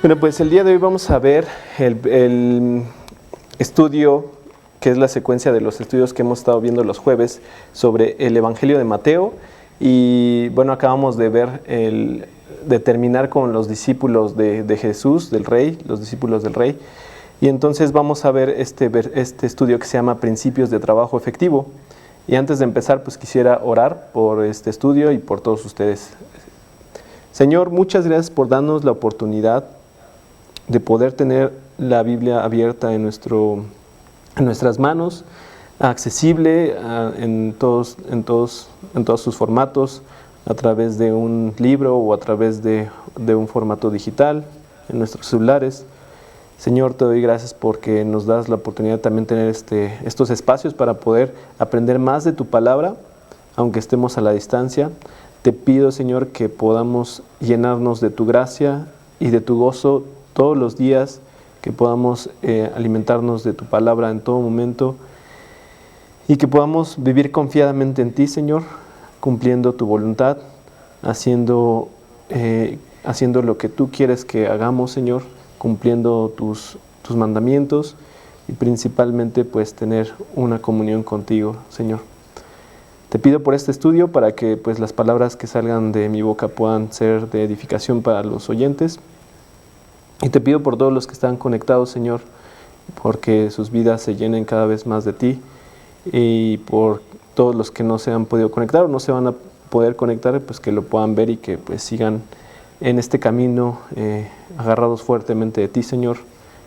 Bueno, pues el día de hoy vamos a ver el estudio, que es la secuencia de los estudios que hemos estado viendo los jueves sobre el Evangelio de Mateo. Y bueno, acabamos de ver de terminar con los discípulos de Jesús, del Rey, los discípulos del Rey. Y entonces vamos a ver este estudio que se llama Principios de Trabajo Efectivo. Y antes de empezar, pues quisiera orar por este estudio y por todos ustedes. Señor, muchas gracias por darnos la oportunidad de poder tener la Biblia abierta en nuestras manos, accesible en todos sus formatos, a través de un libro o a través de un formato digital en nuestros celulares. Señor, te doy gracias porque nos das la oportunidad de también tener estos espacios para poder aprender más de tu palabra, aunque estemos a la distancia. Te pido, Señor, que podamos llenarnos de tu gracia y de tu gozo todos los días, que podamos alimentarnos de tu palabra en todo momento y que podamos vivir confiadamente en ti, Señor, cumpliendo tu voluntad, haciendo lo que tú quieres que hagamos, Señor, cumpliendo tus mandamientos y principalmente pues tener una comunión contigo, Señor. Te pido por este estudio para que pues las palabras que salgan de mi boca puedan ser de edificación para los oyentes. Y te pido por todos los que están conectados, Señor, porque sus vidas se llenen cada vez más de ti, y por todos los que no se han podido conectar o no se van a poder conectar, pues que lo puedan ver y que pues sigan en este camino agarrados fuertemente de ti, Señor,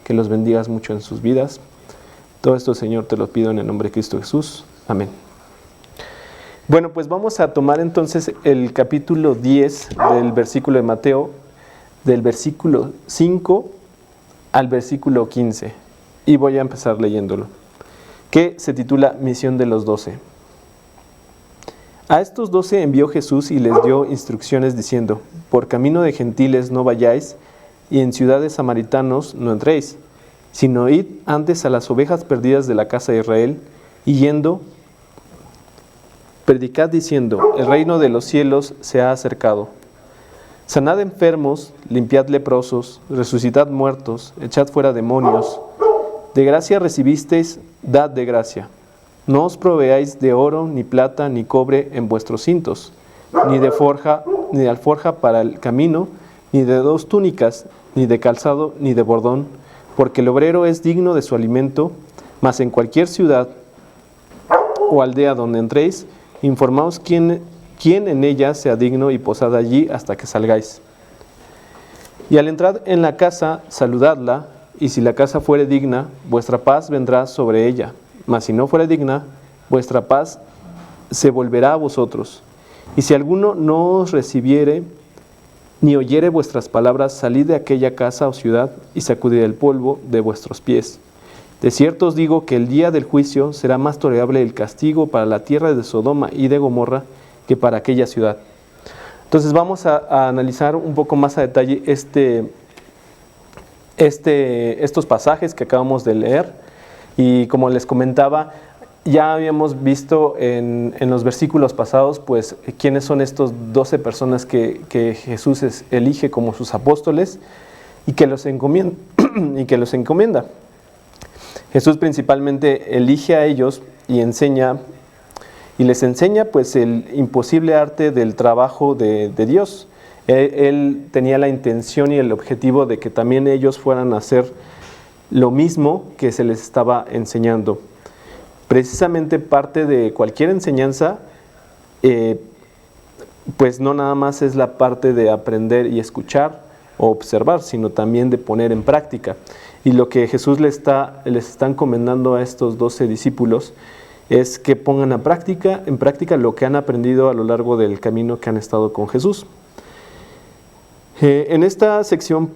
que los bendigas mucho en sus vidas. Todo esto, Señor, te lo pido en el nombre de Cristo Jesús. Amén. Bueno, pues vamos a tomar entonces el capítulo 10 del versículo de Mateo, del versículo 5 al versículo 15, y voy a empezar leyéndolo, que se titula Misión de los 12. A estos 12 envió Jesús y les dio instrucciones diciendo: por camino de gentiles no vayáis, y en ciudades samaritanos no entréis, sino id antes a las ovejas perdidas de la casa de Israel, y yendo, predicad diciendo: el reino de los cielos se ha acercado. Sanad enfermos, limpiad leprosos, resucitad muertos, echad fuera demonios. De gracia recibisteis, dad de gracia. No os proveáis de oro, ni plata, ni cobre en vuestros cintos, ni de alforja para el camino, ni de 2 túnicas, ni de calzado, ni de bordón, porque el obrero es digno de su alimento. Mas en cualquier ciudad o aldea donde entréis, informaos quién en ella sea digno, y posad allí hasta que salgáis. Y al entrar en la casa, saludadla, y si la casa fuere digna, vuestra paz vendrá sobre ella. Mas si no fuere digna, vuestra paz se volverá a vosotros. Y si alguno no os recibiere, ni oyere vuestras palabras, salid de aquella casa o ciudad, y sacudid el polvo de vuestros pies. De cierto os digo que el día del juicio será más tolerable el castigo para la tierra de Sodoma y de Gomorra que para aquella ciudad. Entonces vamos a analizar un poco más a detalle estos pasajes que acabamos de leer. Y como les comentaba, ya habíamos visto en los versículos pasados pues quiénes son estos 12 personas que Jesús elige como sus apóstoles y que los encomienda. Jesús principalmente elige a ellos y les enseña pues el imposible arte del trabajo de Dios. Él tenía la intención y el objetivo de que también ellos fueran a hacer lo mismo que se les estaba enseñando. Precisamente parte de cualquier enseñanza, pues no nada más es la parte de aprender y escuchar o observar, sino también de poner en práctica. Y lo que Jesús les está encomendando a estos 12 discípulos es que pongan en práctica lo que han aprendido a lo largo del camino que han estado con Jesús. En esta sección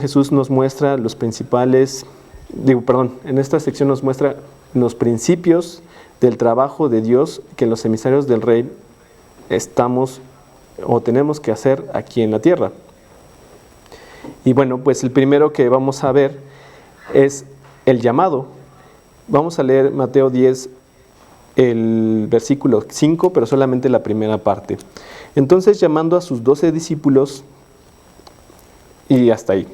Jesús nos muestra los principios del trabajo de Dios que los emisarios del Rey tenemos que hacer aquí en la tierra. Y bueno, pues el primero que vamos a ver es el llamado. Vamos a leer Mateo 10, el versículo 5, pero solamente la primera parte. Entonces, llamando a sus 12 discípulos, y hasta ahí.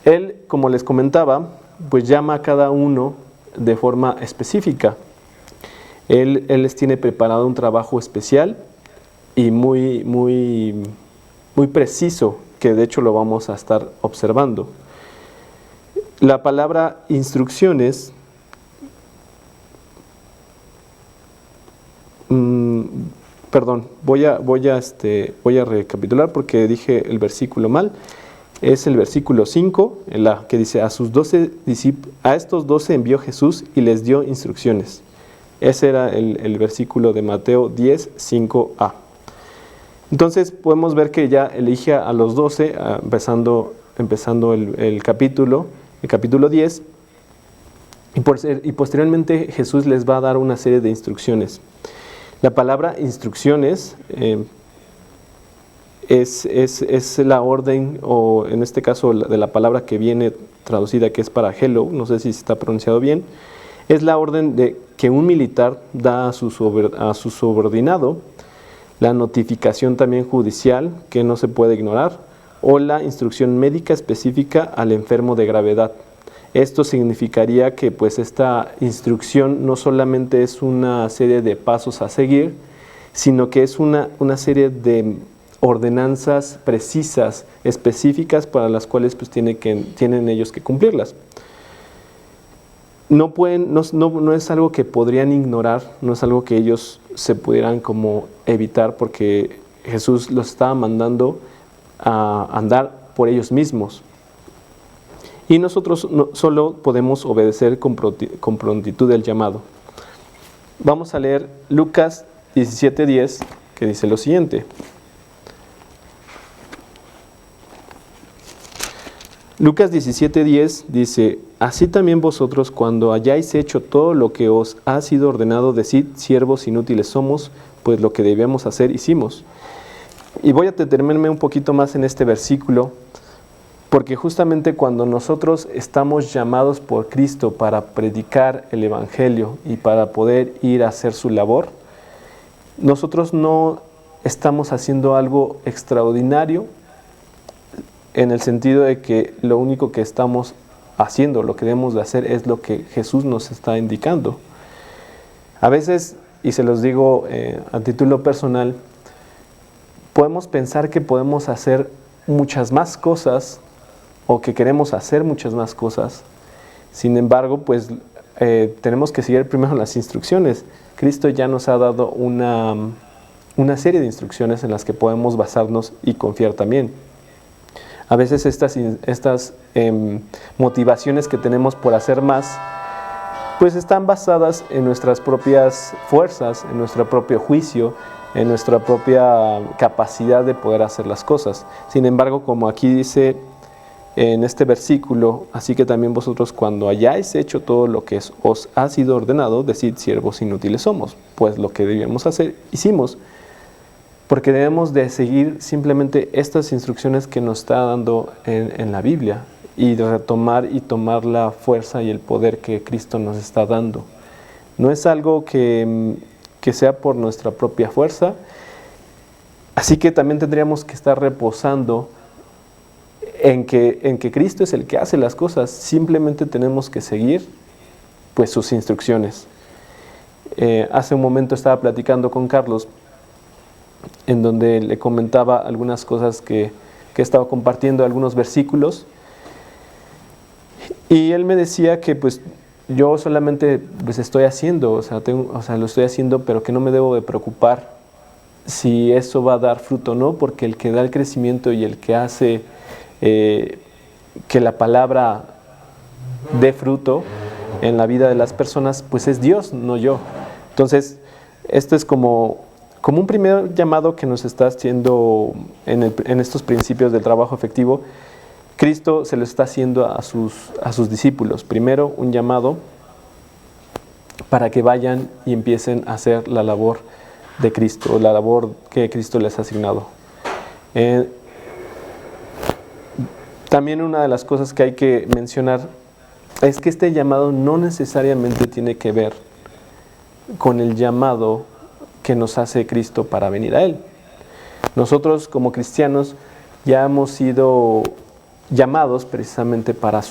Él, como les comentaba, pues llama a cada uno de forma específica. Él les tiene preparado un trabajo especial y muy preciso, que de hecho lo vamos a estar observando. La palabra instrucciones, perdón, voy a recapitular porque dije el versículo mal. Es el versículo 5, que dice, a estos 12 envió Jesús y les dio instrucciones. Ese era el versículo de Mateo 10, 5a. Entonces podemos ver que ya elige a los 12, empezando el capítulo 10, y posteriormente Jesús les va a dar una serie de instrucciones. La palabra instrucciones es la orden, o en este caso de la palabra que viene traducida, que es para hello, no sé si está pronunciado bien, es la orden de que un militar da a su subordinado, la notificación también judicial que no se puede ignorar, o la instrucción médica específica al enfermo de gravedad. Esto significaría que pues esta instrucción no solamente es una serie de pasos a seguir, sino que es una serie de ordenanzas precisas, específicas, para las cuales pues tienen ellos que cumplirlas. No es algo que podrían ignorar, no es algo que ellos se pudieran como evitar, porque Jesús los estaba mandando a andar por ellos mismos. Y nosotros solo podemos obedecer con prontitud el llamado. Vamos a leer Lucas 17:10, que dice lo siguiente. Lucas 17:10 dice, así también vosotros, cuando hayáis hecho todo lo que os ha sido ordenado, decid, siervos inútiles somos, pues lo que debíamos hacer hicimos. Y voy a detenerme un poquito más en este versículo, porque justamente cuando nosotros estamos llamados por Cristo para predicar el Evangelio y para poder ir a hacer su labor, nosotros no estamos haciendo algo extraordinario, en el sentido de que lo único que estamos haciendo, lo que debemos de hacer, es lo que Jesús nos está indicando. A veces, y se los digo a título personal, podemos pensar que podemos hacer muchas más cosas, o que queremos hacer muchas más cosas. Sin embargo, pues tenemos que seguir primero las instrucciones. Cristo ya nos ha dado una serie de instrucciones en las que podemos basarnos y confiar también. A veces estas motivaciones que tenemos por hacer más, pues están basadas en nuestras propias fuerzas, en nuestro propio juicio, en nuestra propia capacidad de poder hacer las cosas. Sin embargo, como aquí dice en este versículo, así que también vosotros, cuando hayáis hecho todo lo que os ha sido ordenado, decid, siervos inútiles somos, pues lo que debíamos hacer hicimos. Porque debemos de seguir simplemente estas instrucciones que nos está dando en la Biblia, y de retomar y tomar la fuerza y el poder que Cristo nos está dando. No es algo que sea por nuestra propia fuerza, así que también tendríamos que estar reposando en que Cristo es el que hace las cosas. Simplemente tenemos que seguir pues sus instrucciones. Hace un momento estaba platicando con Carlos, en donde le comentaba algunas cosas que estaba compartiendo, algunos versículos, y él me decía que pues yo solamente pues estoy haciendo, lo estoy haciendo, pero que no me debo de preocupar si eso va a dar fruto o no, porque el que da el crecimiento y el que hace que la palabra dé fruto en la vida de las personas, pues es Dios, no yo. Entonces, esto es como un primer llamado que nos está haciendo en estos principios del trabajo efectivo. Cristo se lo está haciendo a sus discípulos. Primero, un llamado para que vayan y empiecen a hacer la labor de Cristo, la labor que Cristo les ha asignado. También una de las cosas que hay que mencionar es que este llamado no necesariamente tiene que ver con el llamado que nos hace Cristo para venir a Él. Nosotros como cristianos ya hemos sido llamados precisamente para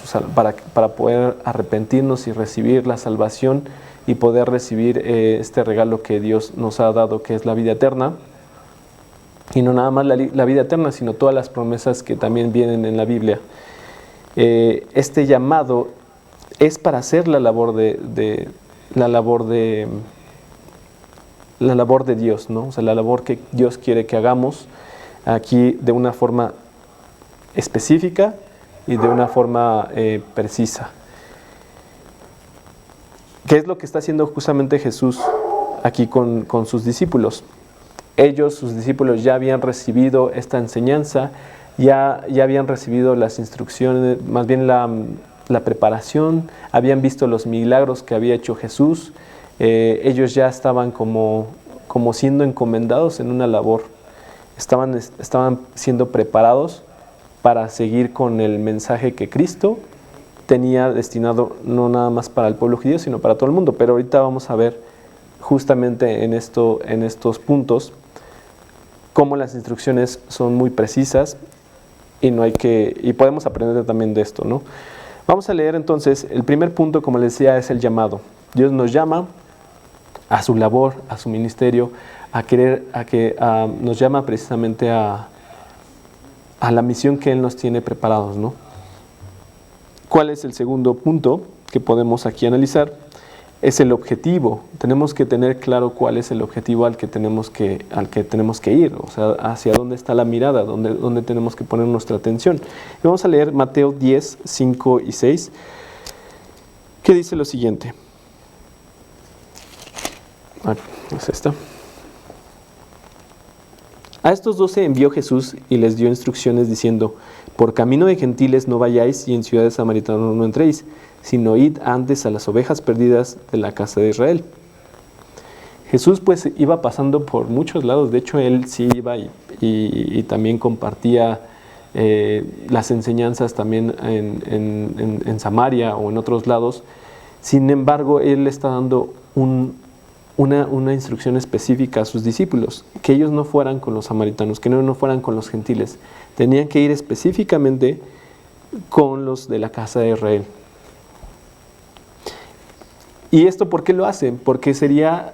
poder arrepentirnos y recibir la salvación y poder recibir este regalo que Dios nos ha dado, que es la vida eterna. Y no nada más la vida eterna, sino todas las promesas que también vienen en la Biblia. Este llamado es para hacer la labor de Dios, ¿no? O sea, la labor que Dios quiere que hagamos aquí de una forma específica y de una forma precisa. ¿Qué es lo que está haciendo justamente Jesús aquí con sus discípulos? Ellos, sus discípulos, ya habían recibido esta enseñanza, ya habían recibido las instrucciones, más bien la preparación, habían visto los milagros que había hecho Jesús. Ellos ya estaban como siendo encomendados en una labor, estaban siendo preparados para seguir con el mensaje que Cristo tenía destinado no nada más para el pueblo judío, sino para todo el mundo. Pero ahorita vamos a ver justamente en estos puntos cómo las instrucciones son muy precisas y podemos aprender también de esto, ¿no? Vamos a leer entonces, el primer punto, como les decía, es el llamado. Dios nos llama a su labor, a su ministerio, nos llama precisamente a la misión que Él nos tiene preparados, ¿no? ¿Cuál es el segundo punto que podemos aquí analizar? Es el objetivo. Tenemos que tener claro cuál es el objetivo al que tenemos que ir, o sea, hacia dónde está la mirada, dónde tenemos que poner nuestra atención. Y vamos a leer Mateo 10, 5 y 6, que dice lo siguiente. Es esta. A estos 12 envió Jesús y les dio instrucciones diciendo: por camino de gentiles no vayáis y en ciudades samaritanas no entréis, sino id antes a las ovejas perdidas de la casa de Israel. Jesús pues iba pasando por muchos lados, de hecho Él sí iba y también compartía las enseñanzas también en Samaria o en otros lados. Sin embargo, Él está dando una instrucción específica a sus discípulos, que ellos no fueran con los samaritanos, que no fueran con los gentiles, tenían que ir específicamente con los de la casa de Israel. ¿Y esto por qué lo hacen? Porque sería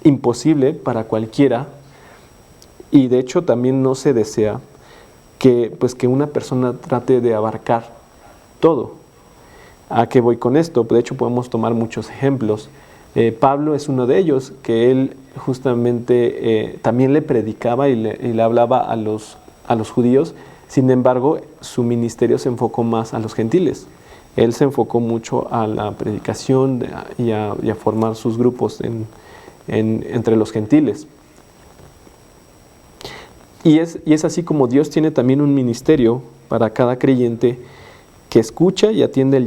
imposible para cualquiera, y de hecho también no se desea, que una persona trate de abarcar todo. ¿A qué voy con esto? De hecho podemos tomar muchos ejemplos. Pablo es uno de ellos, que él justamente también le predicaba y le hablaba a los judíos. Sin embargo, su ministerio se enfocó más a los gentiles. Él se enfocó mucho a la predicación y a formar sus grupos entre los gentiles. Y es así como Dios tiene también un ministerio para cada creyente que escucha y atiende el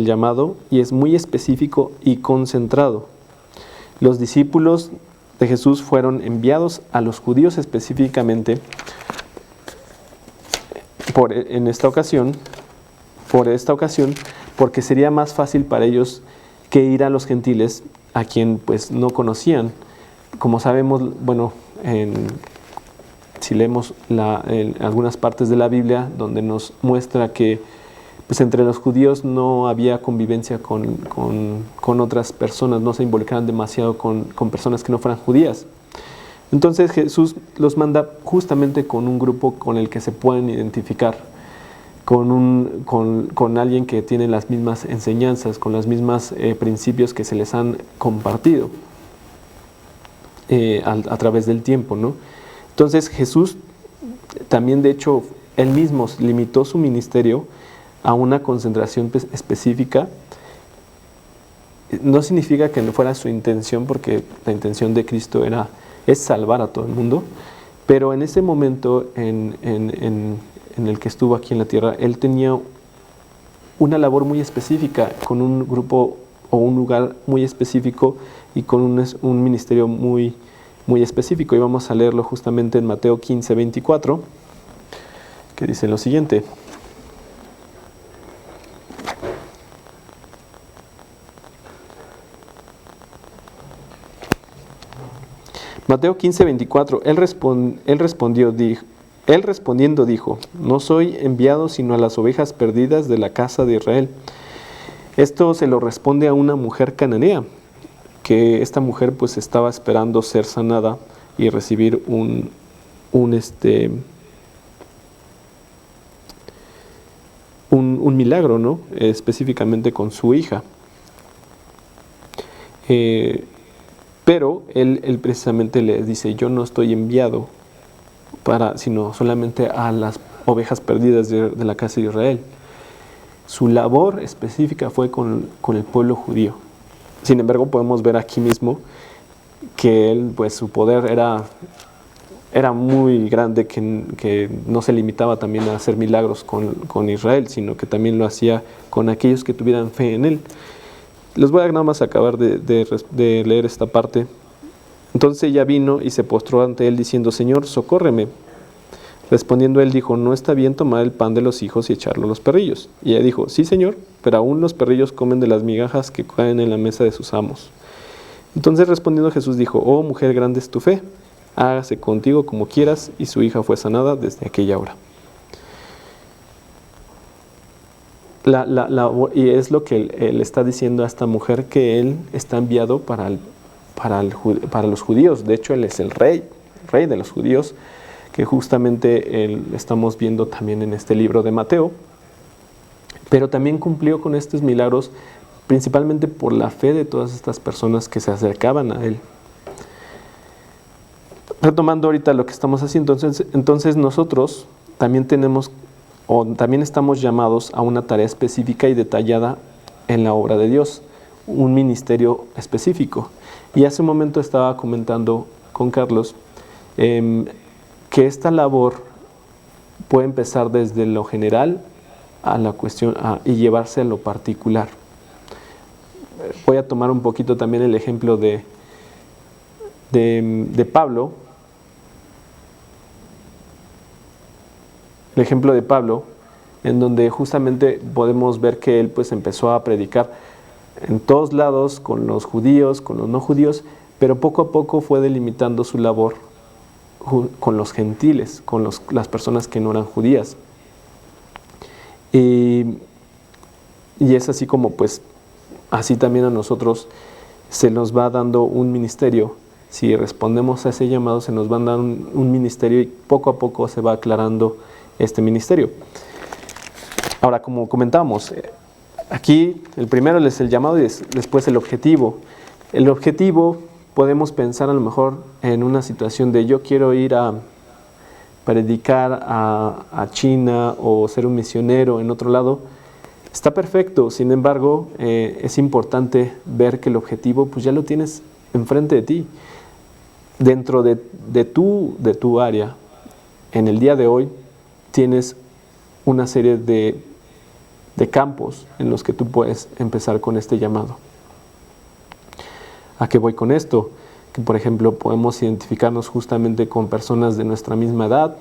llamado, y es muy específico y concentrado. Los discípulos de Jesús fueron enviados a los judíos específicamente por esta ocasión, porque sería más fácil para ellos que ir a los gentiles, a quien pues no conocían. Como sabemos, si leemos en algunas partes de la Biblia, donde nos muestra que pues entre los judíos no había convivencia con otras personas, no se involucraban demasiado con personas que no fueran judías. Entonces Jesús los manda justamente con un grupo con el que se pueden identificar, con alguien que tiene las mismas enseñanzas, con los mismos principios que se les han compartido a través del tiempo, ¿no? Entonces Jesús también, de hecho, Él mismo limitó su ministerio a una concentración específica. No significa que no fuera su intención, porque la intención de Cristo es salvar a todo el mundo, pero en ese momento en el que estuvo aquí en la tierra, Él tenía una labor muy específica, con un grupo o un lugar muy específico y con un ministerio muy, muy específico. Y vamos a leerlo justamente en Mateo 15, 24, que dice lo siguiente. Mateo 15, 24, él respondió, Él respondiendo dijo: no soy enviado sino a las ovejas perdidas de la casa de Israel. Esto se lo responde a una mujer cananea, que esta mujer pues estaba esperando ser sanada y recibir un milagro, ¿no? Específicamente con su hija. Pero él precisamente le dice: yo no estoy enviado sino solamente a las ovejas perdidas de la casa de Israel. Su labor específica fue con el pueblo judío. Sin embargo, podemos ver aquí mismo que él, pues su poder era muy grande, que no se limitaba también a hacer milagros con Israel, sino que también lo hacía con aquellos que tuvieran fe en él. Les voy a nada más acabar de leer esta parte. Entonces ella vino y se postró ante él diciendo: Señor, socórreme. Respondiendo él dijo: no está bien tomar el pan de los hijos y echarlo a los perrillos. Y ella dijo: sí, Señor, pero aún los perrillos comen de las migajas que caen en la mesa de sus amos. Entonces respondiendo Jesús dijo: oh mujer, grande es tu fe, hágase contigo como quieras. Y su hija fue sanada desde aquella hora. Y es lo que él está diciendo a esta mujer, que él está enviado para los judíos. De hecho, él es el rey de los judíos, que justamente estamos viendo también en este libro de Mateo. Pero también cumplió con estos milagros principalmente por la fe de todas estas personas que se acercaban a él. Retomando ahorita lo que estamos haciendo, entonces nosotros también también estamos llamados a una tarea específica y detallada en la obra de Dios, un ministerio específico. Y hace un momento estaba comentando con Carlos que esta labor puede empezar desde lo general a la cuestión y llevarse a lo particular. Voy a tomar un poquito también el ejemplo de Pablo. El ejemplo de Pablo, en donde justamente podemos ver que él pues empezó a predicar en todos lados, con los judíos, con los no judíos, pero poco a poco fue delimitando su labor con los gentiles, con las personas que no eran judías. Y es así como pues así también a nosotros se nos va dando un ministerio. Si respondemos a ese llamado, se nos va a dar un ministerio, y poco a poco se va aclarando este ministerio. Ahora, como comentábamos, aquí el primero es el llamado y después el objetivo. El objetivo, podemos pensar a lo mejor en una situación de: yo quiero ir a predicar a China o ser un misionero en otro lado. Está perfecto, sin embargo, es importante ver que el objetivo pues ya lo tienes enfrente de ti. Dentro de tu área, en el día de hoy, tienes una serie de campos en los que tú puedes empezar con este llamado. ¿A qué voy con esto? Que, por ejemplo, podemos identificarnos justamente con personas de nuestra misma edad,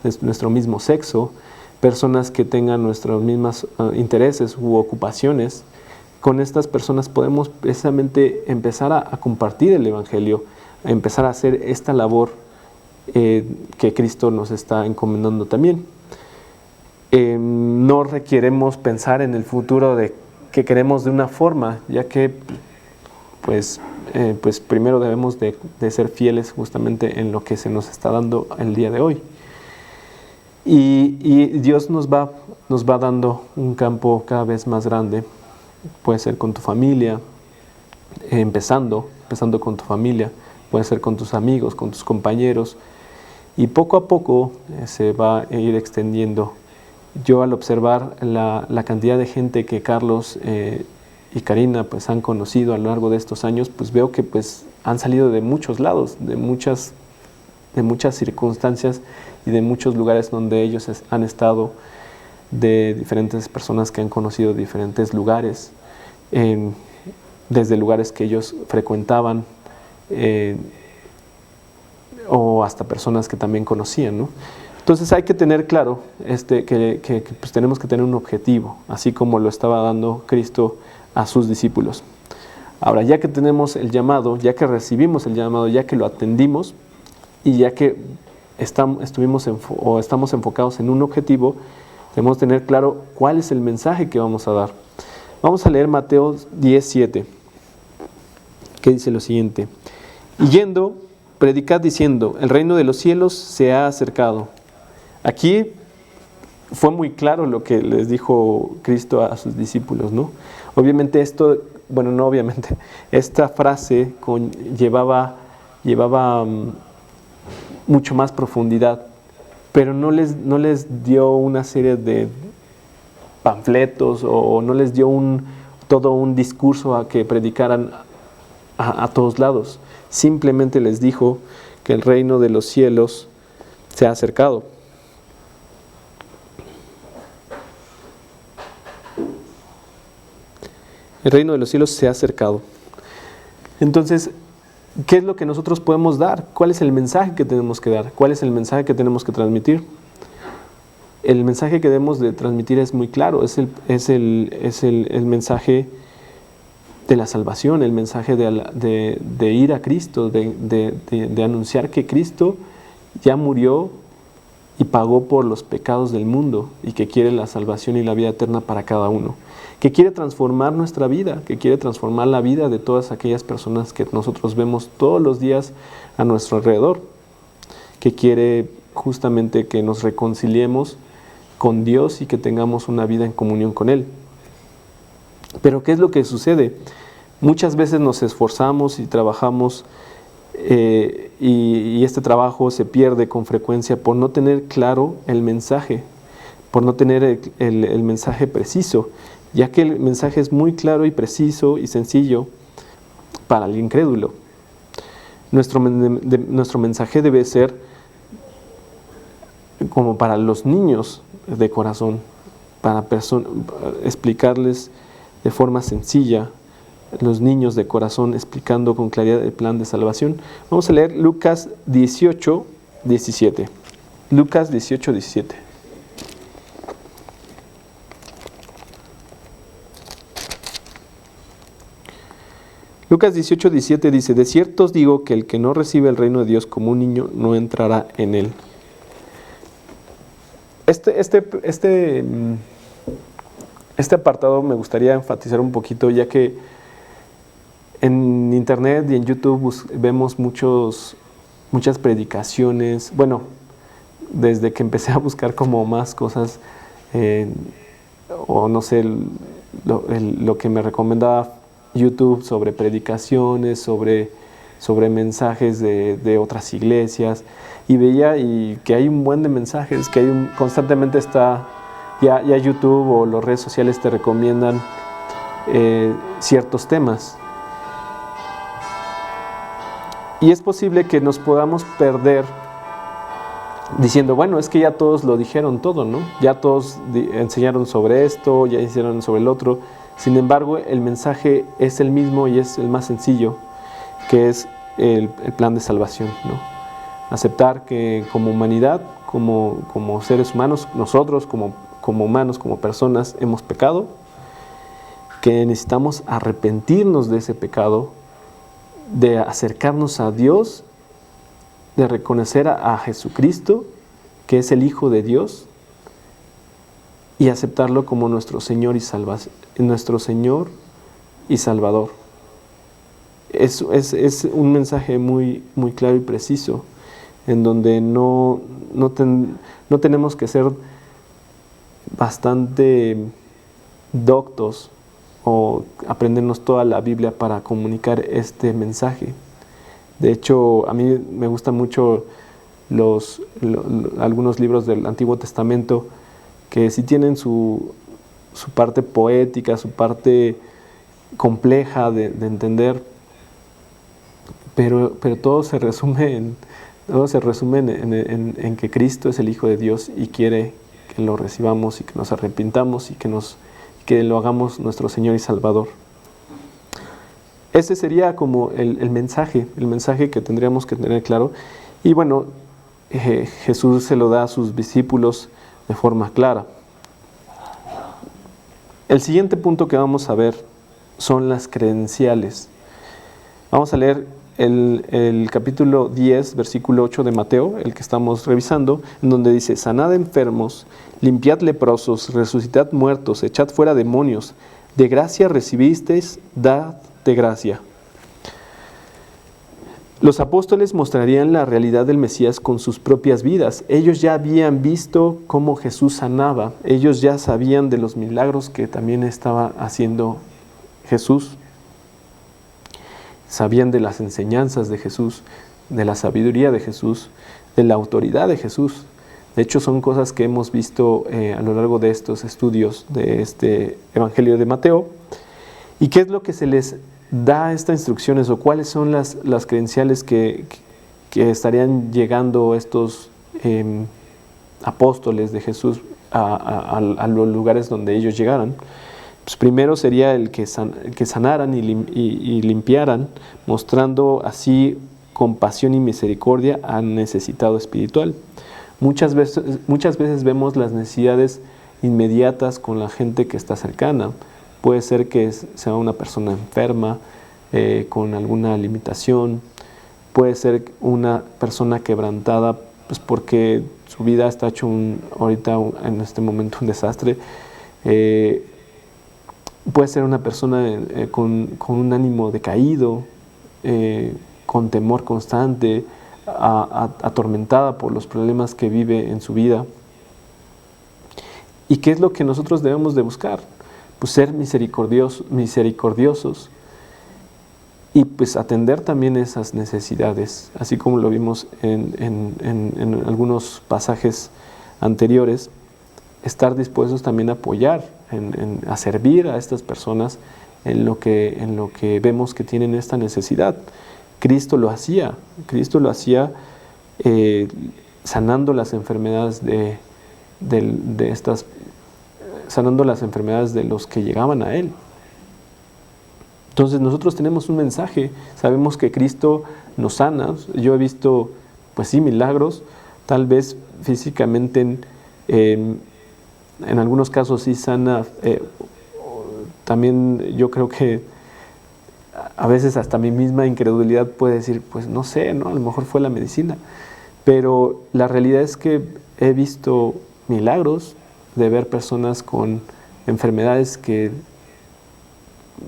de nuestro mismo sexo, personas que tengan nuestros mismos intereses u ocupaciones. Con estas personas podemos precisamente empezar a compartir el Evangelio, a empezar a hacer esta labor que Cristo nos está encomendando también. No requeremos pensar en el futuro de que queremos de una forma, ya que pues primero debemos de ser fieles justamente en lo que se nos está dando el día de hoy. Y Dios nos va dando un campo cada vez más grande. Puede ser con tu familia, empezando con tu familia, puede ser con tus amigos, con tus compañeros, y poco a poco se va a ir extendiendo. Yo, al observar la cantidad de gente que Carlos y Karina pues han conocido a lo largo de estos años, pues veo que pues han salido de muchos lados, de muchas circunstancias y de muchos lugares donde ellos han estado, de diferentes personas que han conocido diferentes lugares, desde lugares que ellos frecuentaban, o hasta personas que también conocían, ¿no? Entonces hay que tener claro que pues tenemos que tener un objetivo, así como lo estaba dando Cristo a sus discípulos. Ahora, ya que tenemos el llamado, ya que recibimos el llamado, ya que lo atendimos, y ya que estamos enfocados en un objetivo, debemos tener claro cuál es el mensaje que vamos a dar. Vamos a leer Mateo 10:7, que dice lo siguiente: y yendo, predicad diciendo, el reino de los cielos se ha acercado. Aquí fue muy claro lo que les dijo Cristo a sus discípulos, ¿no? Obviamente esta frase llevaba mucho más profundidad, pero no les dio una serie de panfletos o no les dio todo un discurso a que predicaran a todos lados. Simplemente les dijo que el reino de los cielos se ha acercado. El reino de los cielos se ha acercado. Entonces, ¿qué es lo que nosotros podemos dar? ¿Cuál es el mensaje que tenemos que dar? ¿Cuál es el mensaje que tenemos que transmitir? El mensaje que debemos de transmitir es muy claro, es el mensaje de la salvación, el mensaje de ir a Cristo, de anunciar que Cristo ya murió y pagó por los pecados del mundo y que quiere la salvación y la vida eterna para cada uno, que quiere transformar nuestra vida, que quiere transformar la vida de todas aquellas personas que nosotros vemos todos los días a nuestro alrededor, que quiere justamente que nos reconciliemos con Dios y que tengamos una vida en comunión con Él. Pero ¿qué es lo que sucede? Muchas veces nos esforzamos y trabajamos y este trabajo se pierde con frecuencia por no tener claro el mensaje, por no tener el mensaje preciso, ya que el mensaje es muy claro y preciso y sencillo para el incrédulo. Nuestro mensaje debe ser como para los niños de corazón, para explicarles de forma sencilla, los niños de corazón, explicando con claridad el plan de salvación. Vamos a leer Lucas 18:17. Lucas 18:17. Lucas 18:17 dice: de cierto os digo que el que no recibe el reino de Dios como un niño no entrará en él. Este apartado me gustaría enfatizar un poquito, ya que en internet y en YouTube vemos muchas predicaciones. Bueno, desde que empecé a buscar como más cosas, o no sé, lo que me recomendaba YouTube sobre predicaciones, sobre mensajes de otras iglesias, y veía que hay un buen de mensajes, que constantemente está, ya YouTube o las redes sociales te recomiendan ciertos temas. Y es posible que nos podamos perder diciendo, bueno, es que ya todos lo dijeron todo, ¿no? Ya todos enseñaron sobre esto, ya hicieron sobre el otro. Sin embargo, el mensaje es el mismo y es el más sencillo, que es el plan de salvación, ¿no? Aceptar que como humanidad, como seres humanos, nosotros como humanos, como personas, hemos pecado, que necesitamos arrepentirnos de ese pecado, de acercarnos a Dios, de reconocer a Jesucristo, que es el Hijo de Dios, y aceptarlo como nuestro Señor y Salvador. Es un mensaje muy, muy claro y preciso, en donde no tenemos que ser bastante doctos o aprendernos toda la Biblia para comunicar este mensaje. De hecho, a mí me gustan mucho algunos libros del Antiguo Testamento que sí tienen su parte poética, su parte compleja de entender, pero todo se resume en que Cristo es el Hijo de Dios y quiere que lo recibamos y que nos arrepintamos y que lo hagamos nuestro Señor y Salvador. Ese sería como el mensaje que tendríamos que tener claro. Y bueno, Jesús se lo da a sus discípulos de forma clara. El siguiente punto que vamos a ver son las credenciales. Vamos a leer el capítulo 10, versículo 8 de Mateo, el que estamos revisando, en donde dice: sanad enfermos, limpiad leprosos, resucitad muertos, echad fuera demonios, de gracia recibisteis, dad de gracia. Los apóstoles mostrarían la realidad del Mesías con sus propias vidas. Ellos ya habían visto cómo Jesús sanaba. Ellos ya sabían de los milagros que también estaba haciendo Jesús. Sabían de las enseñanzas de Jesús, de la sabiduría de Jesús, de la autoridad de Jesús. De hecho, son cosas que hemos visto a lo largo de estos estudios de este Evangelio de Mateo. ¿Y qué es lo que se les da estas instrucciones, o cuáles son las credenciales que estarían llegando estos apóstoles de Jesús a los lugares donde ellos llegaran? Pues primero sería el que sanaran y limpiaran, mostrando así compasión y misericordia al necesitado espiritual. Muchas veces vemos las necesidades inmediatas con la gente que está cercana. Puede ser que sea una persona enferma, con alguna limitación. Puede ser una persona quebrantada, pues porque su vida está hecho ahorita en este momento un desastre. Puede ser una persona con un ánimo decaído, con temor constante, atormentada por los problemas que vive en su vida. ¿Y qué es lo que nosotros debemos de buscar? Pues ser misericordiosos y pues atender también esas necesidades, así como lo vimos en algunos pasajes anteriores. Estar dispuestos también a apoyar, a servir a estas personas en lo que vemos que tienen esta necesidad. Cristo lo hacía sanando las enfermedades sanando las enfermedades de los que llegaban a Él. Entonces nosotros tenemos un mensaje, sabemos que Cristo nos sana. Yo he visto, pues sí, milagros, tal vez físicamente en algunos casos sí sana. También yo creo que a veces hasta mi misma incredulidad puede decir, pues no sé, ¿no? A lo mejor fue la medicina. Pero la realidad es que he visto milagros de ver personas con enfermedades que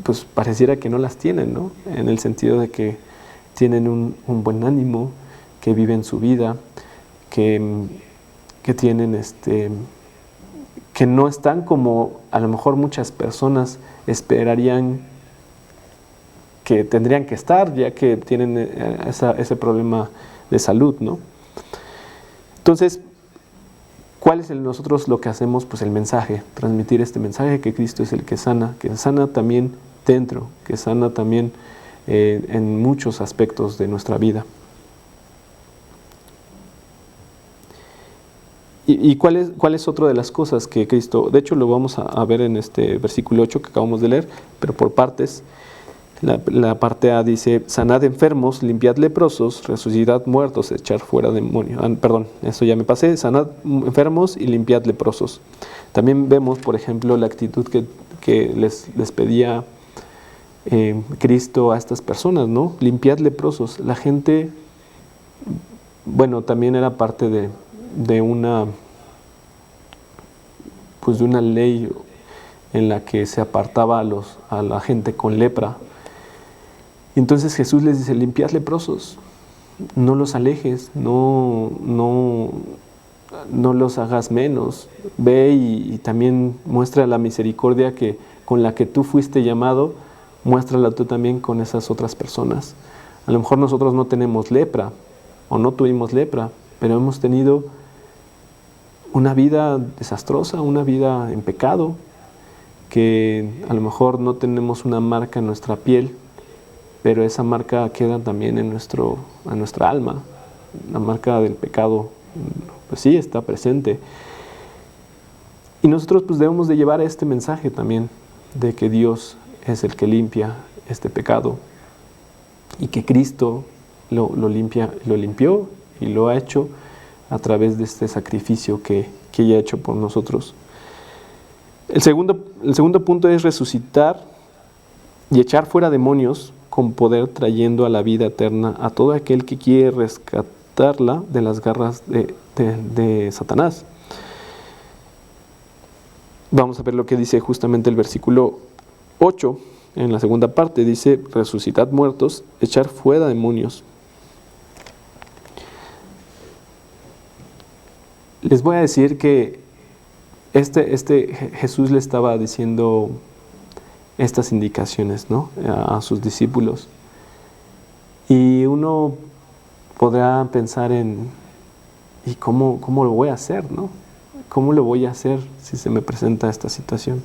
pues pareciera que no las tienen, ¿no? En el sentido de que tienen un buen ánimo, que viven su vida, que tienen que no están como a lo mejor muchas personas esperarían que tendrían que estar, ya que tienen ese problema de salud, ¿no? Entonces, ¿cuál es nosotros lo que hacemos? Pues el mensaje, transmitir este mensaje que Cristo es el que sana también dentro, que sana también en muchos aspectos de nuestra vida. ¿Y cuál es otra de las cosas que Cristo, de hecho lo vamos a ver en este versículo 8 que acabamos de leer, pero por partes? La parte A dice: sanad enfermos, limpiad leprosos, resucitad muertos, echar fuera demonios. Perdón, eso ya me pasé. Sanad enfermos y limpiad leprosos. También vemos, por ejemplo, la actitud que les pedía Cristo a estas personas, ¿no? Limpiad leprosos. La gente, bueno, también era parte de una ley en la que se apartaba a la gente con lepra. Entonces Jesús les dice: limpiad leprosos, no los alejes, no los hagas menos. Ve y también muestra la misericordia con la que tú fuiste llamado, muéstrala tú también con esas otras personas. A lo mejor nosotros no tenemos lepra o no tuvimos lepra, pero hemos tenido una vida desastrosa, una vida en pecado, que a lo mejor no tenemos una marca en nuestra piel, pero esa marca queda también en nuestra alma. La marca del pecado, pues sí, está presente. Y nosotros pues debemos de llevar este mensaje también, de que Dios es el que limpia este pecado, y que Cristo lo limpió y lo ha hecho a través de este sacrificio que ella ha hecho por nosotros. El segundo punto es resucitar y echar fuera demonios. con poder trayendo a la vida eterna a todo aquel que quiere rescatarla de las garras de Satanás. Vamos a ver lo que dice justamente el versículo 8, en la segunda parte, dice: resucitad muertos, echar fuera demonios. Les voy a decir que Jesús le estaba diciendo estas indicaciones, ¿no?, a sus discípulos. Y uno podrá pensar ¿y cómo lo voy a hacer, no? ¿Cómo lo voy a hacer si se me presenta esta situación?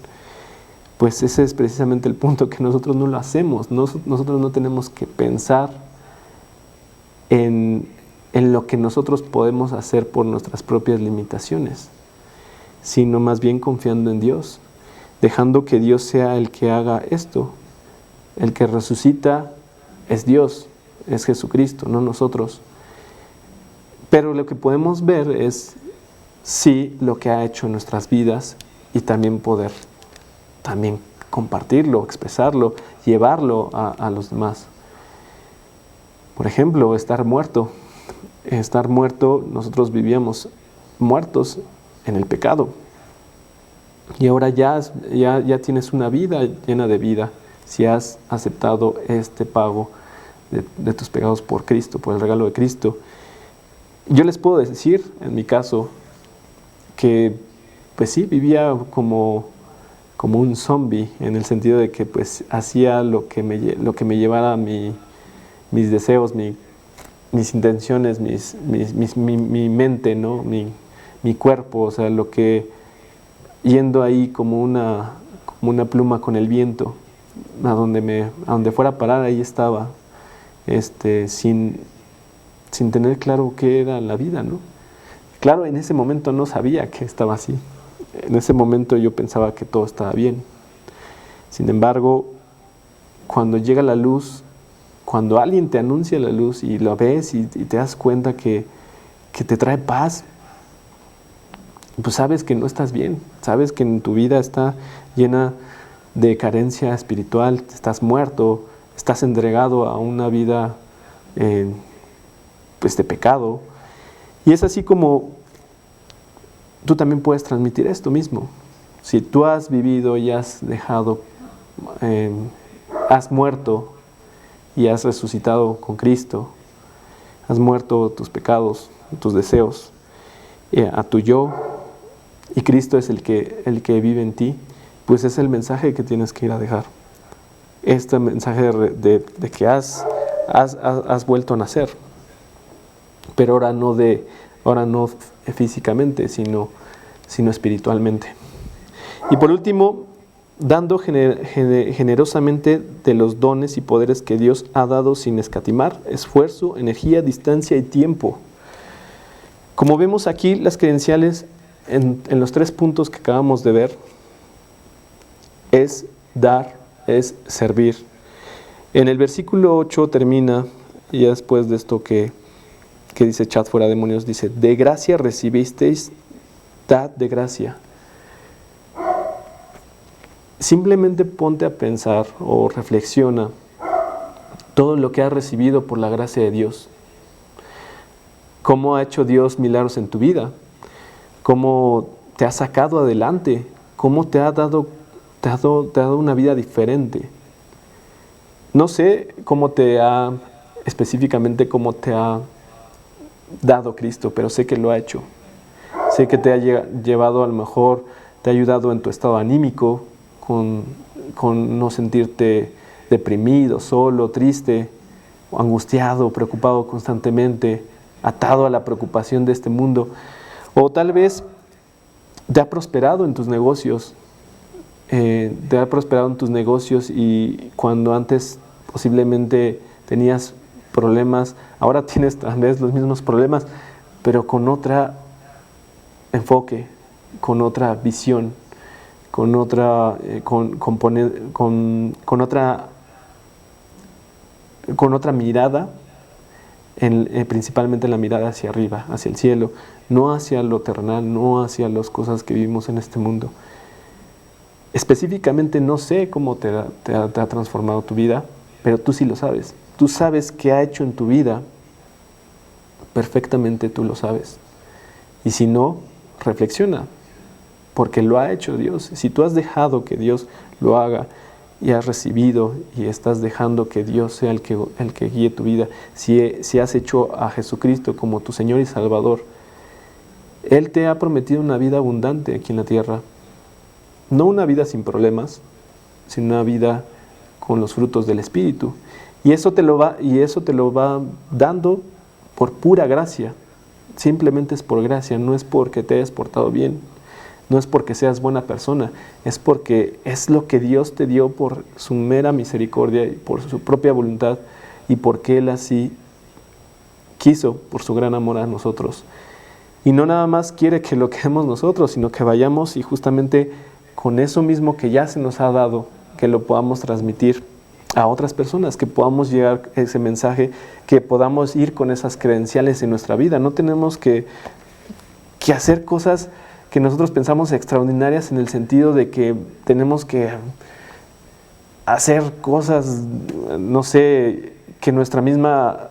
Pues ese es precisamente el punto, que nosotros no lo hacemos. Nosotros no tenemos que pensar en lo que nosotros podemos hacer por nuestras propias limitaciones, sino más bien confiando en Dios, dejando que Dios sea el que haga esto. El que resucita es Dios, es Jesucristo, no nosotros. Pero lo que podemos ver es sí lo que ha hecho en nuestras vidas, y también poder compartirlo, expresarlo, llevarlo a los demás. Por ejemplo, estar muerto. Nosotros vivíamos muertos en el pecado. Y ahora ya tienes una vida llena de vida, si has aceptado este pago de tus pecados por Cristo, por el regalo de Cristo. Yo les puedo decir, en mi caso, que pues sí, vivía como un zombie, en el sentido de que pues hacía lo que me llevara a mis deseos, mis intenciones, mi mente, ¿no?, mi cuerpo, o sea, yendo ahí como una pluma con el viento, a donde fuera a parar, ahí estaba, sin tener claro qué era la vida, ¿no? Claro, en ese momento no sabía que estaba así. En ese momento yo pensaba que todo estaba bien. Sin embargo, cuando llega la luz, cuando alguien te anuncia la luz y lo ves y te das cuenta que te trae paz, pues sabes que no estás bien, sabes que en tu vida está llena de carencia espiritual, estás muerto, estás entregado a una vida pues de pecado. Y es así como tú también puedes transmitir esto mismo. Si tú has vivido y has dejado, has muerto y has resucitado con Cristo, has muerto tus pecados, tus deseos, a tu yo, y Cristo es el que vive en ti, pues es el mensaje que tienes que ir a dejar. Este mensaje de que has vuelto a nacer, pero ahora no físicamente, sino espiritualmente. Y por último, dando generosamente de los dones y poderes que Dios ha dado sin escatimar esfuerzo, energía, distancia y tiempo. Como vemos aquí, las credenciales en los 3 puntos que acabamos de ver es dar, es servir. En el versículo 8 termina, y ya después de esto que dice echad fuera demonios, dice: de gracia recibisteis, dad de gracia. Simplemente ponte a pensar o reflexiona todo lo que has recibido por la gracia de Dios. ¿Cómo ha hecho Dios milagros en tu vida? ¿Cómo te ha sacado adelante? ¿Cómo te ha dado una vida diferente? No sé específicamente cómo te ha dado Cristo, pero sé que lo ha hecho. Sé que te ha llevado, a lo mejor te ha ayudado en tu estado anímico, con no sentirte deprimido, solo, triste, angustiado, preocupado constantemente, atado a la preocupación de este mundo. O tal vez te ha prosperado en tus negocios, y cuando antes posiblemente tenías problemas, ahora tienes tal vez los mismos problemas, pero con otro enfoque, con otra visión, con otra mirada, principalmente la mirada hacia arriba, hacia el cielo, no hacia lo terrenal, no hacia las cosas que vivimos en este mundo. Específicamente no sé cómo te ha transformado tu vida, pero tú sí lo sabes. Tú sabes qué ha hecho en tu vida, perfectamente tú lo sabes. Y si no, reflexiona, porque lo ha hecho Dios. Si tú has dejado que Dios lo haga y has recibido y estás dejando que Dios sea el que guíe tu vida, si has hecho a Jesucristo como tu Señor y Salvador, Él te ha prometido una vida abundante aquí en la tierra. No una vida sin problemas, sino una vida con los frutos del Espíritu. Y eso te lo va dando por pura gracia. Simplemente es por gracia, no es porque te hayas portado bien, no es porque seas buena persona, es porque es lo que Dios te dio por su mera misericordia y por su propia voluntad y porque Él así quiso por su gran amor a nosotros. Y no nada más quiere que lo queremos nosotros, sino que vayamos y justamente con eso mismo que ya se nos ha dado, que lo podamos transmitir a otras personas, que podamos llegar ese mensaje, que podamos ir con esas credenciales en nuestra vida. No tenemos que hacer cosas que nosotros pensamos extraordinarias en el sentido de que tenemos que hacer cosas, no sé, que nuestra misma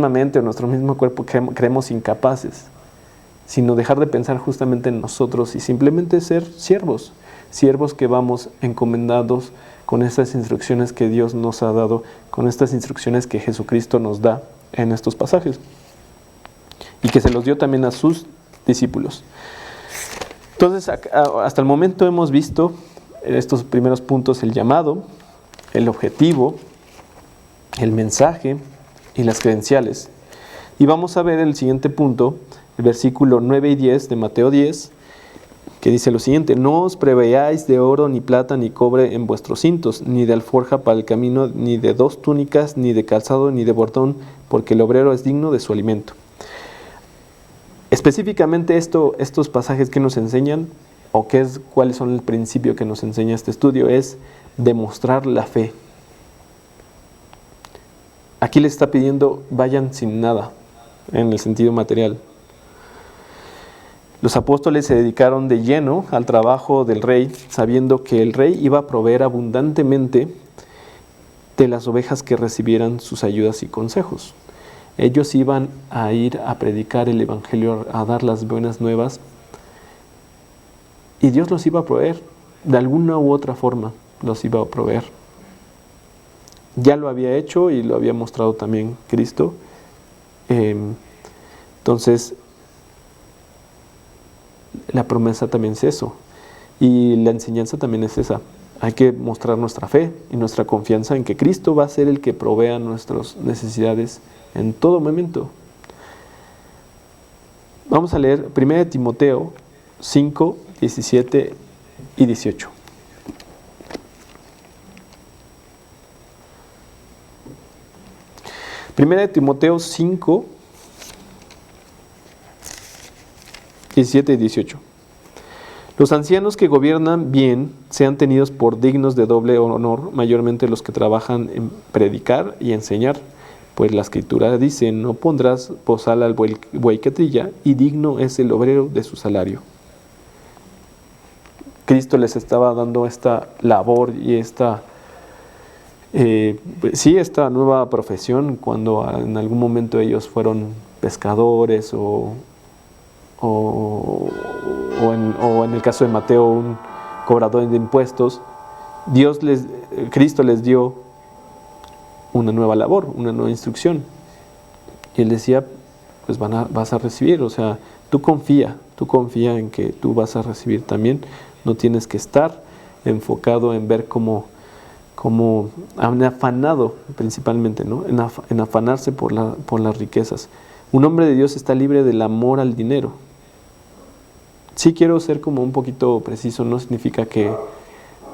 mente o nuestro mismo cuerpo creemos incapaces, sino dejar de pensar justamente en nosotros y simplemente ser siervos que vamos encomendados con estas instrucciones que Dios nos ha dado, con estas instrucciones que Jesucristo nos da en estos pasajes y que se los dio también a sus discípulos. Entonces, hasta el momento hemos visto en estos primeros puntos el llamado, el objetivo, el mensaje y las credenciales. Y vamos a ver el siguiente punto, el versículo 9 y 10 de Mateo 10, que dice lo siguiente: no os preveáis de oro, ni plata, ni cobre en vuestros cintos, ni de alforja para el camino, ni de 2 túnicas, ni de calzado, ni de bordón, porque el obrero es digno de su alimento. Específicamente estos pasajes que nos enseñan, o cuáles son el principio que nos enseña este estudio, es demostrar la fe. Aquí les está pidiendo, vayan sin nada, en el sentido material. Los apóstoles se dedicaron de lleno al trabajo del rey, sabiendo que el rey iba a proveer abundantemente de las ovejas que recibieran sus ayudas y consejos. Ellos iban a ir a predicar el evangelio, a dar las buenas nuevas, y Dios los iba a proveer, de alguna u otra forma los iba a proveer. Ya lo había hecho y lo había mostrado también Cristo. Entonces, la promesa también es eso, y la enseñanza también es esa. Hay que mostrar nuestra fe y nuestra confianza en que Cristo va a ser el que provea nuestras necesidades en todo momento. Vamos a leer 1 Timoteo 5, 17 y 18. Primera de Timoteo 5, 17 y 18. Los ancianos que gobiernan bien sean tenidos por dignos de doble honor, mayormente los que trabajan en predicar y enseñar, pues la Escritura dice: no pondrás bozal al buey que trilla, y digno es el obrero de su salario. Cristo les estaba dando esta labor y esta nueva profesión cuando en algún momento ellos fueron pescadores o en el caso de Mateo, un cobrador de impuestos. Cristo les dio una nueva labor, una nueva instrucción. Y Él decía, pues vas a recibir, o sea, tú confía en que tú vas a recibir también. No tienes que estar enfocado en ver cómo han afanado principalmente, ¿no? En afanarse por las riquezas. Un hombre de Dios está libre del amor al dinero. Sí quiero ser como un poquito preciso, no significa que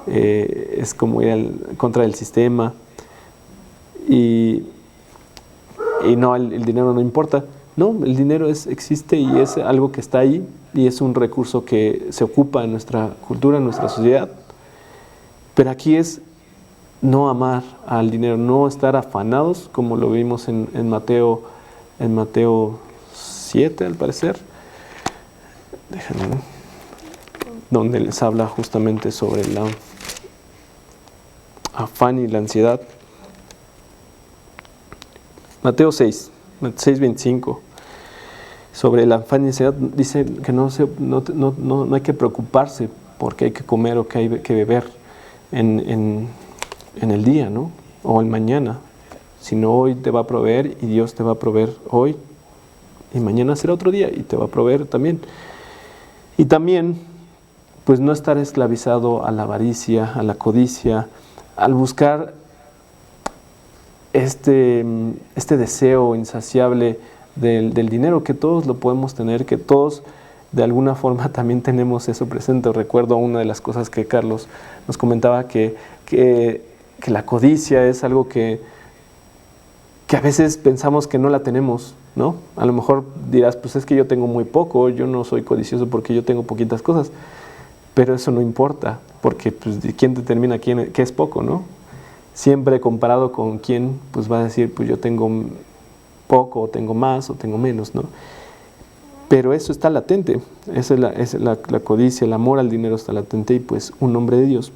es como ir contra del sistema y no, el dinero no importa. No, el dinero existe y es algo que está ahí y es un recurso que se ocupa en nuestra cultura, en nuestra sociedad. Pero aquí es no amar al dinero, no estar afanados, como lo vimos en Mateo 7, al parecer. Déjenme, donde les habla justamente sobre el afán y la ansiedad. Mateo 6, 6:25. Sobre la afán y ansiedad, dice que no hay que preocuparse porque hay que comer o que hay que beber en el día, ¿no? O el mañana. Sino hoy te va a proveer y Dios te va a proveer hoy y mañana será otro día y te va a proveer también. Y también, pues no estar esclavizado a la avaricia, a la codicia, al buscar este deseo insaciable del dinero, que todos lo podemos tener, que todos de alguna forma también tenemos eso presente. Recuerdo una de las cosas que Carlos nos comentaba, que la codicia es algo que a veces pensamos que no la tenemos, ¿no? A lo mejor dirás, pues es que yo tengo muy poco, yo no soy codicioso porque yo tengo poquitas cosas, pero eso no importa, porque pues, ¿quién determina qué es poco, no? Siempre comparado con quién, pues va a decir, pues yo tengo poco, o tengo más, o tengo menos, ¿no? Pero eso está latente, esa es la codicia, el amor al dinero está latente, y pues un hombre de Dios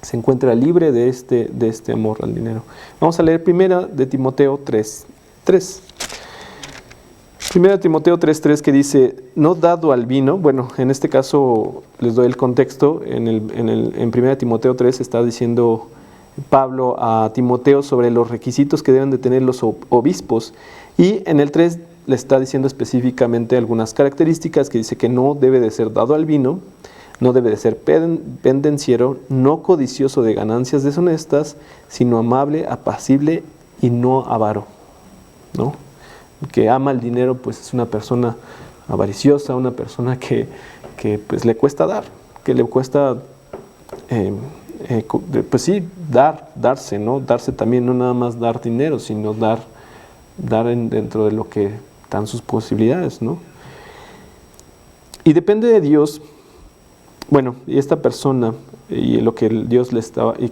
se encuentra libre de este amor al dinero. Vamos a leer 1 de Timoteo 3:3. 1 de Timoteo 3:3, que dice, no dado al vino. Bueno, en este caso les doy el contexto. En 1 de Timoteo 3 está diciendo Pablo a Timoteo sobre los requisitos que deben de tener los obispos, y en el 3 le está diciendo específicamente algunas características, que dice que no debe de ser dado al vino, no debe de ser pendenciero, no codicioso de ganancias deshonestas, sino amable, apacible y no avaro, ¿no? El que ama el dinero, pues es una persona avariciosa, una persona que pues le cuesta dar, que le cuesta pues sí, darse, ¿no? Darse también, no nada más dar dinero, sino dar dentro de lo que dan sus posibilidades, ¿no? Y depende de Dios. Bueno, y esta persona, y lo que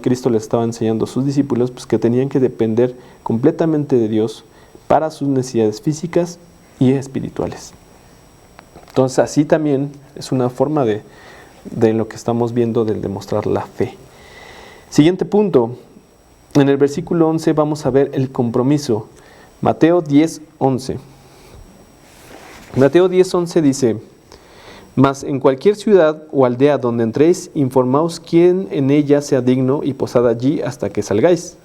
Cristo le estaba enseñando a sus discípulos, pues que tenían que depender completamente de Dios para sus necesidades físicas y espirituales. Entonces, así también es una forma de lo que estamos viendo, del demostrar la fe. Siguiente punto, en el versículo 11 vamos a ver el compromiso. Mateo 10:11. Mateo 10:11 dice, mas en cualquier ciudad o aldea donde entréis, informaos quién en ella sea digno y posad allí hasta que salgáis.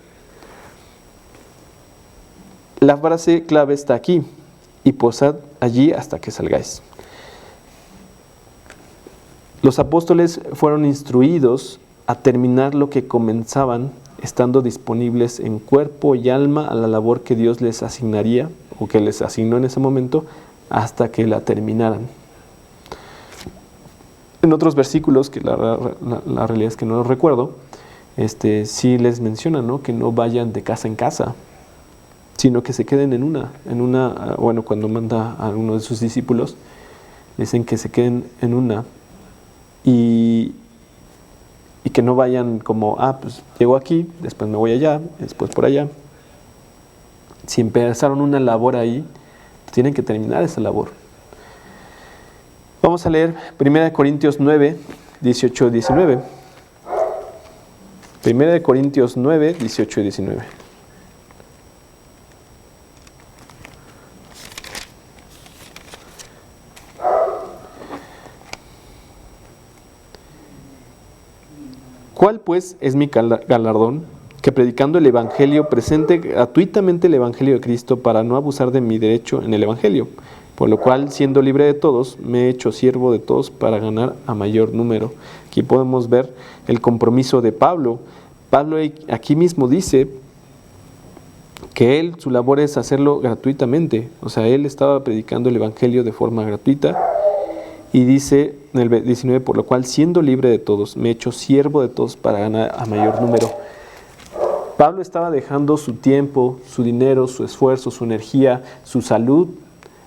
La frase clave está aquí, y posad allí hasta que salgáis. Los apóstoles fueron instruidos a terminar lo que comenzaban, estando disponibles en cuerpo y alma a la labor que Dios les asignaría, o que les asignó en ese momento, hasta que la terminaran. En otros versículos, que la realidad es que no los recuerdo, sí les menciona, ¿no?, que no vayan de casa en casa, sino que se queden en una, bueno, cuando manda a uno de sus discípulos, dicen que se queden en una, y que no vayan como, pues llego aquí, después me voy allá, después por allá. Si empezaron una labor ahí, tienen que terminar esa labor. Vamos a leer 1 Corintios 9, 18 y 19. 1 Corintios 9, 18 y 19. ¿Cuál pues es mi galardón? Que predicando el Evangelio presente gratuitamente el Evangelio de Cristo, para no abusar de mi derecho en el Evangelio. Por lo cual, siendo libre de todos, me he hecho siervo de todos para ganar a mayor número. Aquí podemos ver el compromiso de Pablo. Pablo aquí mismo dice que su labor es hacerlo gratuitamente. O sea, él estaba predicando el Evangelio de forma gratuita. Y dice en el 19, por lo cual, siendo libre de todos, me he hecho siervo de todos para ganar a mayor número. Pablo estaba dejando su tiempo, su dinero, su esfuerzo, su energía, su salud,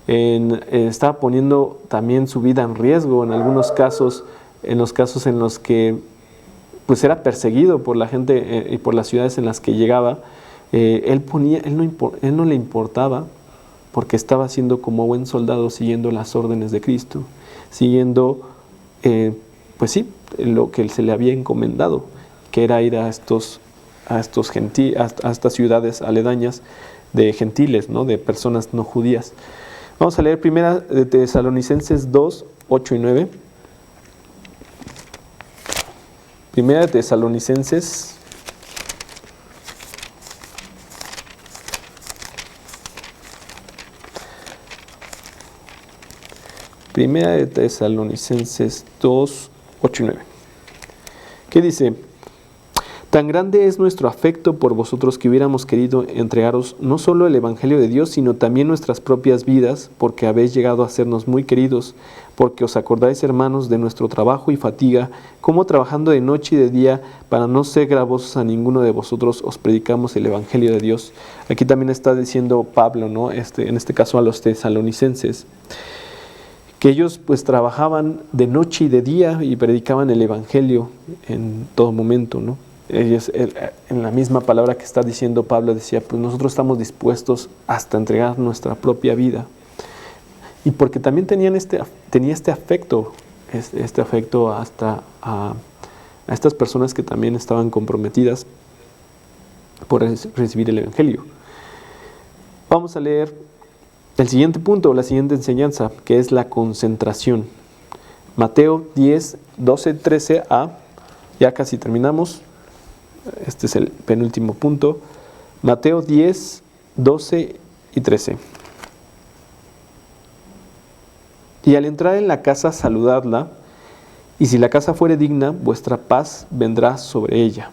estaba poniendo también su vida en riesgo en algunos casos, en los casos en los que pues era perseguido por la gente y por las ciudades en las que llegaba. Él no le importaba, porque estaba siendo como buen soldado, siguiendo las órdenes de Cristo, siguiendo pues sí, lo que se le había encomendado, que era ir a estas ciudades aledañas, de gentiles, ¿no? De personas no judías. Vamos a leer primera de Tesalonicenses 2, 8 y 9. Primera de Tesalonicenses 2, 8 y 9. ¿Qué dice? Tan grande es nuestro afecto por vosotros que hubiéramos querido entregaros no solo el Evangelio de Dios, sino también nuestras propias vidas, porque habéis llegado a sernos muy queridos, porque os acordáis, hermanos, de nuestro trabajo y fatiga, como trabajando de noche y de día, para no ser gravosos a ninguno de vosotros, os predicamos el Evangelio de Dios. Aquí también está diciendo Pablo, ¿no? En este caso a los tesalonicenses, que ellos pues trabajaban de noche y de día y predicaban el Evangelio en todo momento, ¿no? Ellos, en la misma palabra que está diciendo Pablo, decía, pues nosotros estamos dispuestos hasta entregar nuestra propia vida. Y porque también tenía este afecto, este afecto hasta a estas personas que también estaban comprometidas por recibir el Evangelio. Vamos a leer el siguiente punto, la siguiente enseñanza, que es la concentración. Mateo 10, 12, 13a, ya casi terminamos. Este es el penúltimo punto. Mateo 10, 12 y 13. Y al entrar en la casa, saludadla, y si la casa fuere digna, vuestra paz vendrá sobre ella.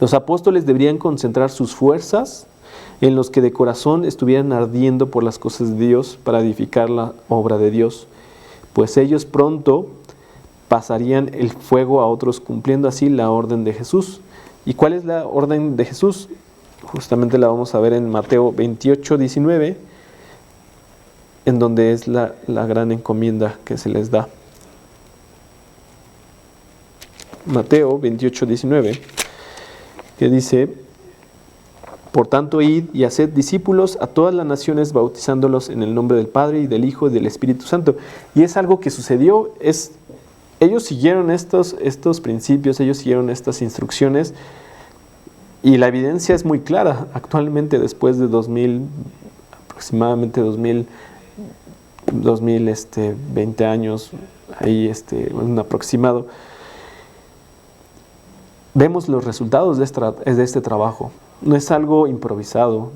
Los apóstoles deberían concentrar sus fuerzas en los que de corazón estuvieran ardiendo por las cosas de Dios para edificar la obra de Dios, pues ellos pronto pasarían el fuego a otros, cumpliendo así la orden de Jesús. ¿Y cuál es la orden de Jesús? Justamente la vamos a ver en Mateo 28, 19, en donde es la gran encomienda que se les da. Mateo 28, 19, que dice: por tanto, id y haced discípulos a todas las naciones, bautizándolos en el nombre del Padre y del Hijo y del Espíritu Santo. Y es algo que sucedió, ellos siguieron estos principios, ellos siguieron estas instrucciones, y la evidencia es muy clara. Actualmente, después de aproximadamente 20 años, ahí un aproximado, vemos los resultados de este trabajo. No es algo improvisado.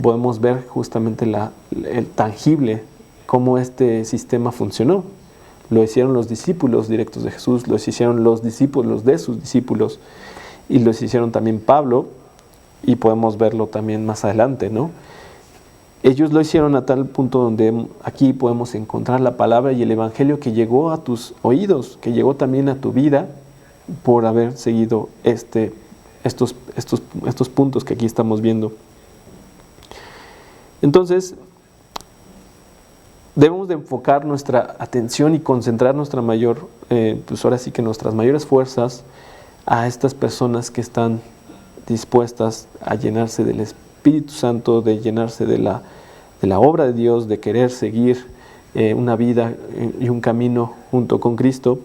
Podemos ver justamente el tangible, cómo este sistema funcionó. Lo hicieron los discípulos directos de Jesús, lo hicieron los discípulos de sus discípulos, y lo hicieron también Pablo, y podemos verlo también más adelante, ¿no? Ellos lo hicieron a tal punto donde aquí podemos encontrar la palabra y el Evangelio que llegó a tus oídos, que llegó también a tu vida por haber seguido estos puntos que aquí estamos viendo. Entonces, debemos de enfocar nuestra atención y concentrar nuestras mayores fuerzas a estas personas que están dispuestas a llenarse del Espíritu Santo, de llenarse de la obra de Dios, de querer seguir una vida y un camino junto con Cristo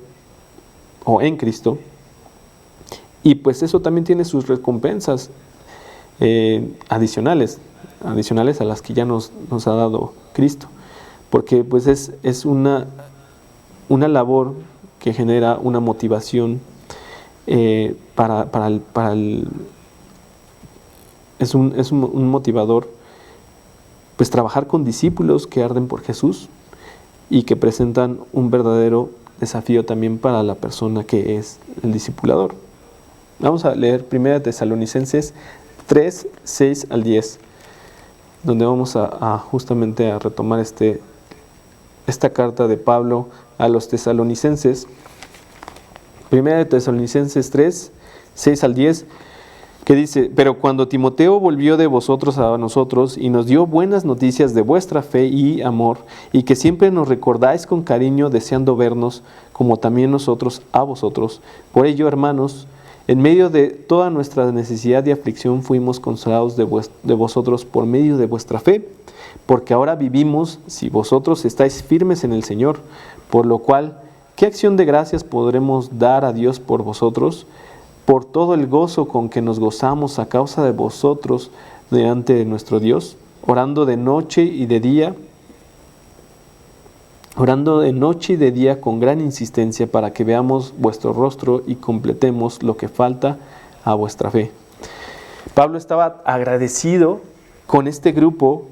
o en Cristo. Y pues eso también tiene sus recompensas adicionales a las que ya nos ha dado Cristo. Porque pues es una labor que genera una motivación es un motivador, pues trabajar con discípulos que arden por Jesús y que presentan un verdadero desafío también para la persona que es el discipulador. Vamos a leer 1 Tesalonicenses 3, 6 al 10, donde vamos justamente a retomar esta carta de Pablo a los tesalonicenses. 1 Tesalonicenses 3, 6 al 10, que dice: pero cuando Timoteo volvió de vosotros a nosotros y nos dio buenas noticias de vuestra fe y amor, y que siempre nos recordáis con cariño, deseando vernos, como también nosotros a vosotros. Por ello, hermanos, en medio de toda nuestra necesidad y aflicción fuimos consolados de vosotros por medio de vuestra fe, porque ahora vivimos si vosotros estáis firmes en el Señor, por lo cual, ¿qué acción de gracias podremos dar a Dios por vosotros? Por todo el gozo con que nos gozamos a causa de vosotros, delante de nuestro Dios, orando de noche y de día con gran insistencia para que veamos vuestro rostro y completemos lo que falta a vuestra fe. Pablo estaba agradecido con este grupo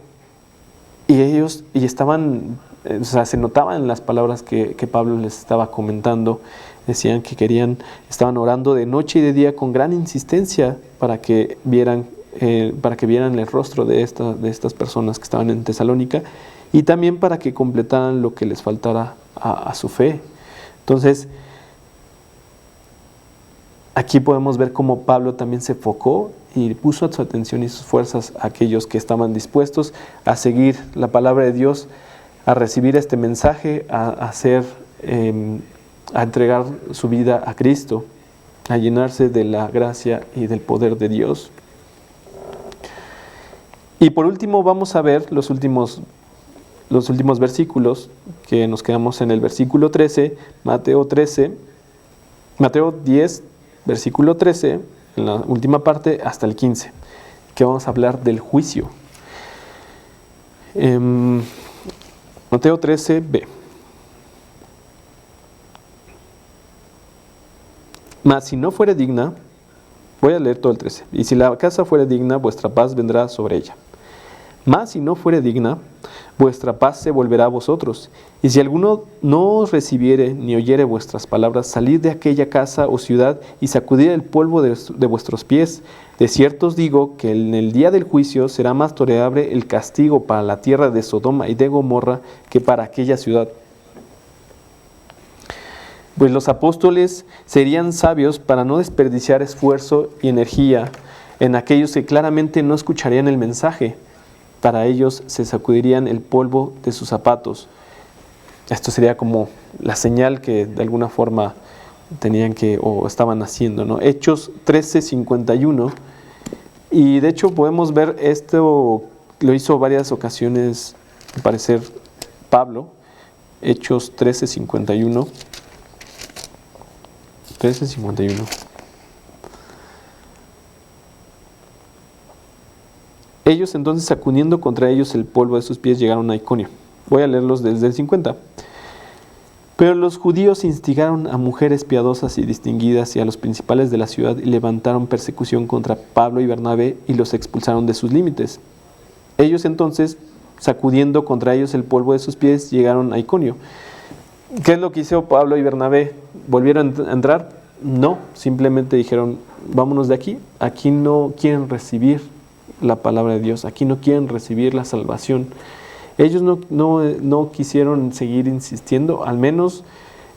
y ellos estaban, o sea, se notaba en las palabras que Pablo les estaba comentando. Decían que estaban orando de noche y de día con gran insistencia para que vieran el rostro de estas personas que estaban en Tesalónica y también para que completaran lo que les faltara a su fe. Entonces, aquí podemos ver cómo Pablo también se enfocó y puso su atención y sus fuerzas a aquellos que estaban dispuestos a seguir la palabra de Dios, a recibir este mensaje, a entregar su vida a Cristo, a llenarse de la gracia y del poder de Dios. Y por último vamos a ver los últimos versículos, que nos quedamos en el versículo 13, Mateo 10, versículo 13, en la última parte, hasta el 15, que vamos a hablar del juicio. Mateo 13b. Mas si no fuere digna, voy a leer todo el 13. Y si la casa fuere digna, vuestra paz vendrá sobre ella. Mas si no fuere digna, vuestra paz se volverá a vosotros. Y si alguno no os recibiere ni oyere vuestras palabras, salid de aquella casa o ciudad y sacudid el polvo de vuestros pies. De cierto os digo que en el día del juicio será más tolerable el castigo para la tierra de Sodoma y de Gomorra que para aquella ciudad. Pues los apóstoles serían sabios para no desperdiciar esfuerzo y energía en aquellos que claramente no escucharían el mensaje. Para ellos se sacudirían el polvo de sus zapatos. Esto sería como la señal que de alguna forma estaban haciendo, ¿no? Hechos 13:51. Y de hecho podemos ver esto, lo hizo varias ocasiones, al parecer, Pablo. Hechos 13:51. 13:51. Ellos entonces, sacudiendo contra ellos el polvo de sus pies, llegaron a Iconio. Voy a leerlos desde el 50. Pero los judíos instigaron a mujeres piadosas y distinguidas y a los principales de la ciudad y levantaron persecución contra Pablo y Bernabé y los expulsaron de sus límites. Ellos entonces, sacudiendo contra ellos el polvo de sus pies, llegaron a Iconio. ¿Qué es lo que hizo Pablo y Bernabé? ¿Volvieron a entrar? No, simplemente dijeron, vámonos de aquí. Aquí no quieren recibir la palabra de Dios, aquí no quieren recibir la salvación. Ellos no quisieron seguir insistiendo, al menos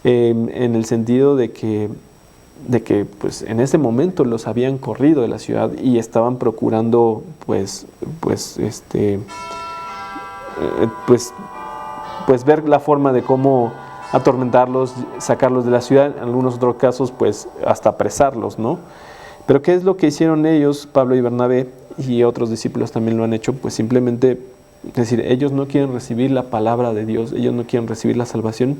en el sentido de que pues, en ese momento los habían corrido de la ciudad y estaban procurando pues ver la forma de cómo atormentarlos, sacarlos de la ciudad, en algunos otros casos pues hasta apresarlos, ¿no? Pero ¿qué es lo que hicieron ellos, Pablo y Bernabé, y otros discípulos también lo han hecho? Pues simplemente, es decir, ellos no quieren recibir la palabra de Dios, ellos no quieren recibir la salvación.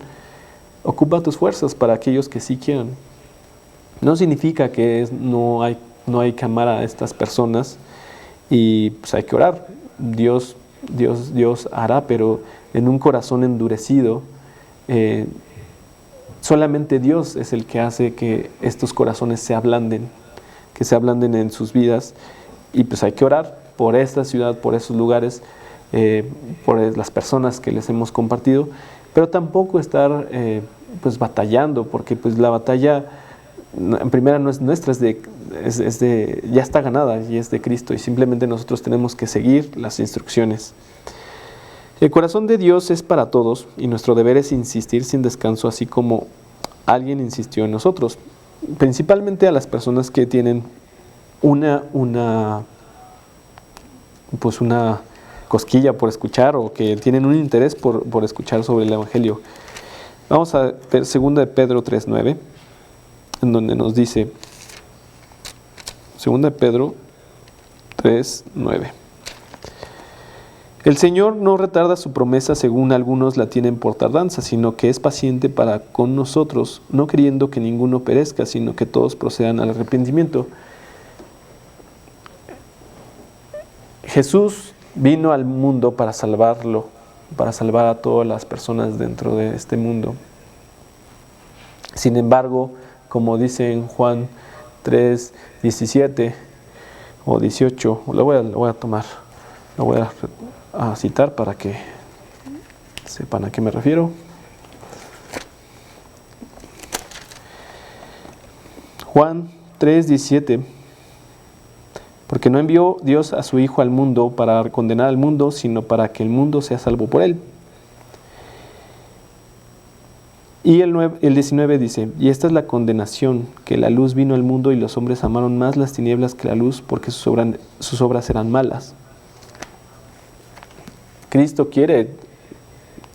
Ocupa tus fuerzas para aquellos que sí quieran. No significa que no hay que amar a estas personas y pues hay que orar. Dios hará, pero en un corazón endurecido, solamente Dios es el que hace que estos corazones se ablanden en sus vidas, y pues hay que orar por esta ciudad, por esos lugares, por las personas que les hemos compartido, pero tampoco estar pues batallando, porque pues la batalla en primera no es nuestra, ya está ganada y es de Cristo, y simplemente nosotros tenemos que seguir las instrucciones. El corazón de Dios es para todos y nuestro deber es insistir sin descanso, así como alguien insistió en nosotros, principalmente a las personas que tienen una cosquilla por escuchar o que tienen un interés por escuchar sobre el Evangelio. Vamos a ver 2 de Pedro 3:9, en donde nos dice, 2 de Pedro 3:9. El Señor no retarda su promesa según algunos la tienen por tardanza, sino que es paciente para con nosotros, no queriendo que ninguno perezca, sino que todos procedan al arrepentimiento. Jesús vino al mundo para salvarlo, para salvar a todas las personas dentro de este mundo. Sin embargo, como dice en Juan 3:17 o 18, lo voy a tomar, lo voy a citar para que sepan a qué me refiero. Juan 3:17: porque no envió Dios a su Hijo al mundo para condenar al mundo, sino para que el mundo sea salvo por él. Y el 19 dice: y esta es la condenación, que la luz vino al mundo y los hombres amaron más las tinieblas que la luz, porque sus obras eran malas. Cristo quiere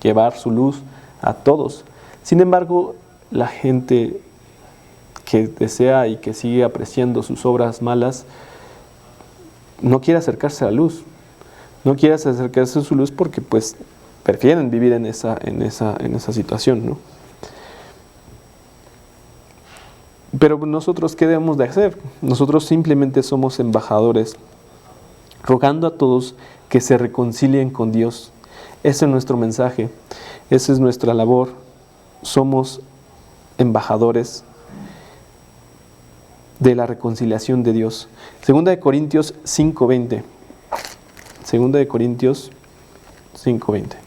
llevar su luz a todos. Sin embargo, la gente que desea y que sigue apreciando sus obras malas no quiere acercarse a la luz. No quiere acercarse a su luz porque pues prefieren vivir en esa situación, ¿no? Pero nosotros, ¿qué debemos de hacer? Nosotros simplemente somos embajadores, rogando a todos que se reconcilien con Dios. Ese es nuestro mensaje, esa es nuestra labor. Somos embajadores de la reconciliación de Dios. Segunda de Corintios 5:20. Segunda de Corintios 5:20.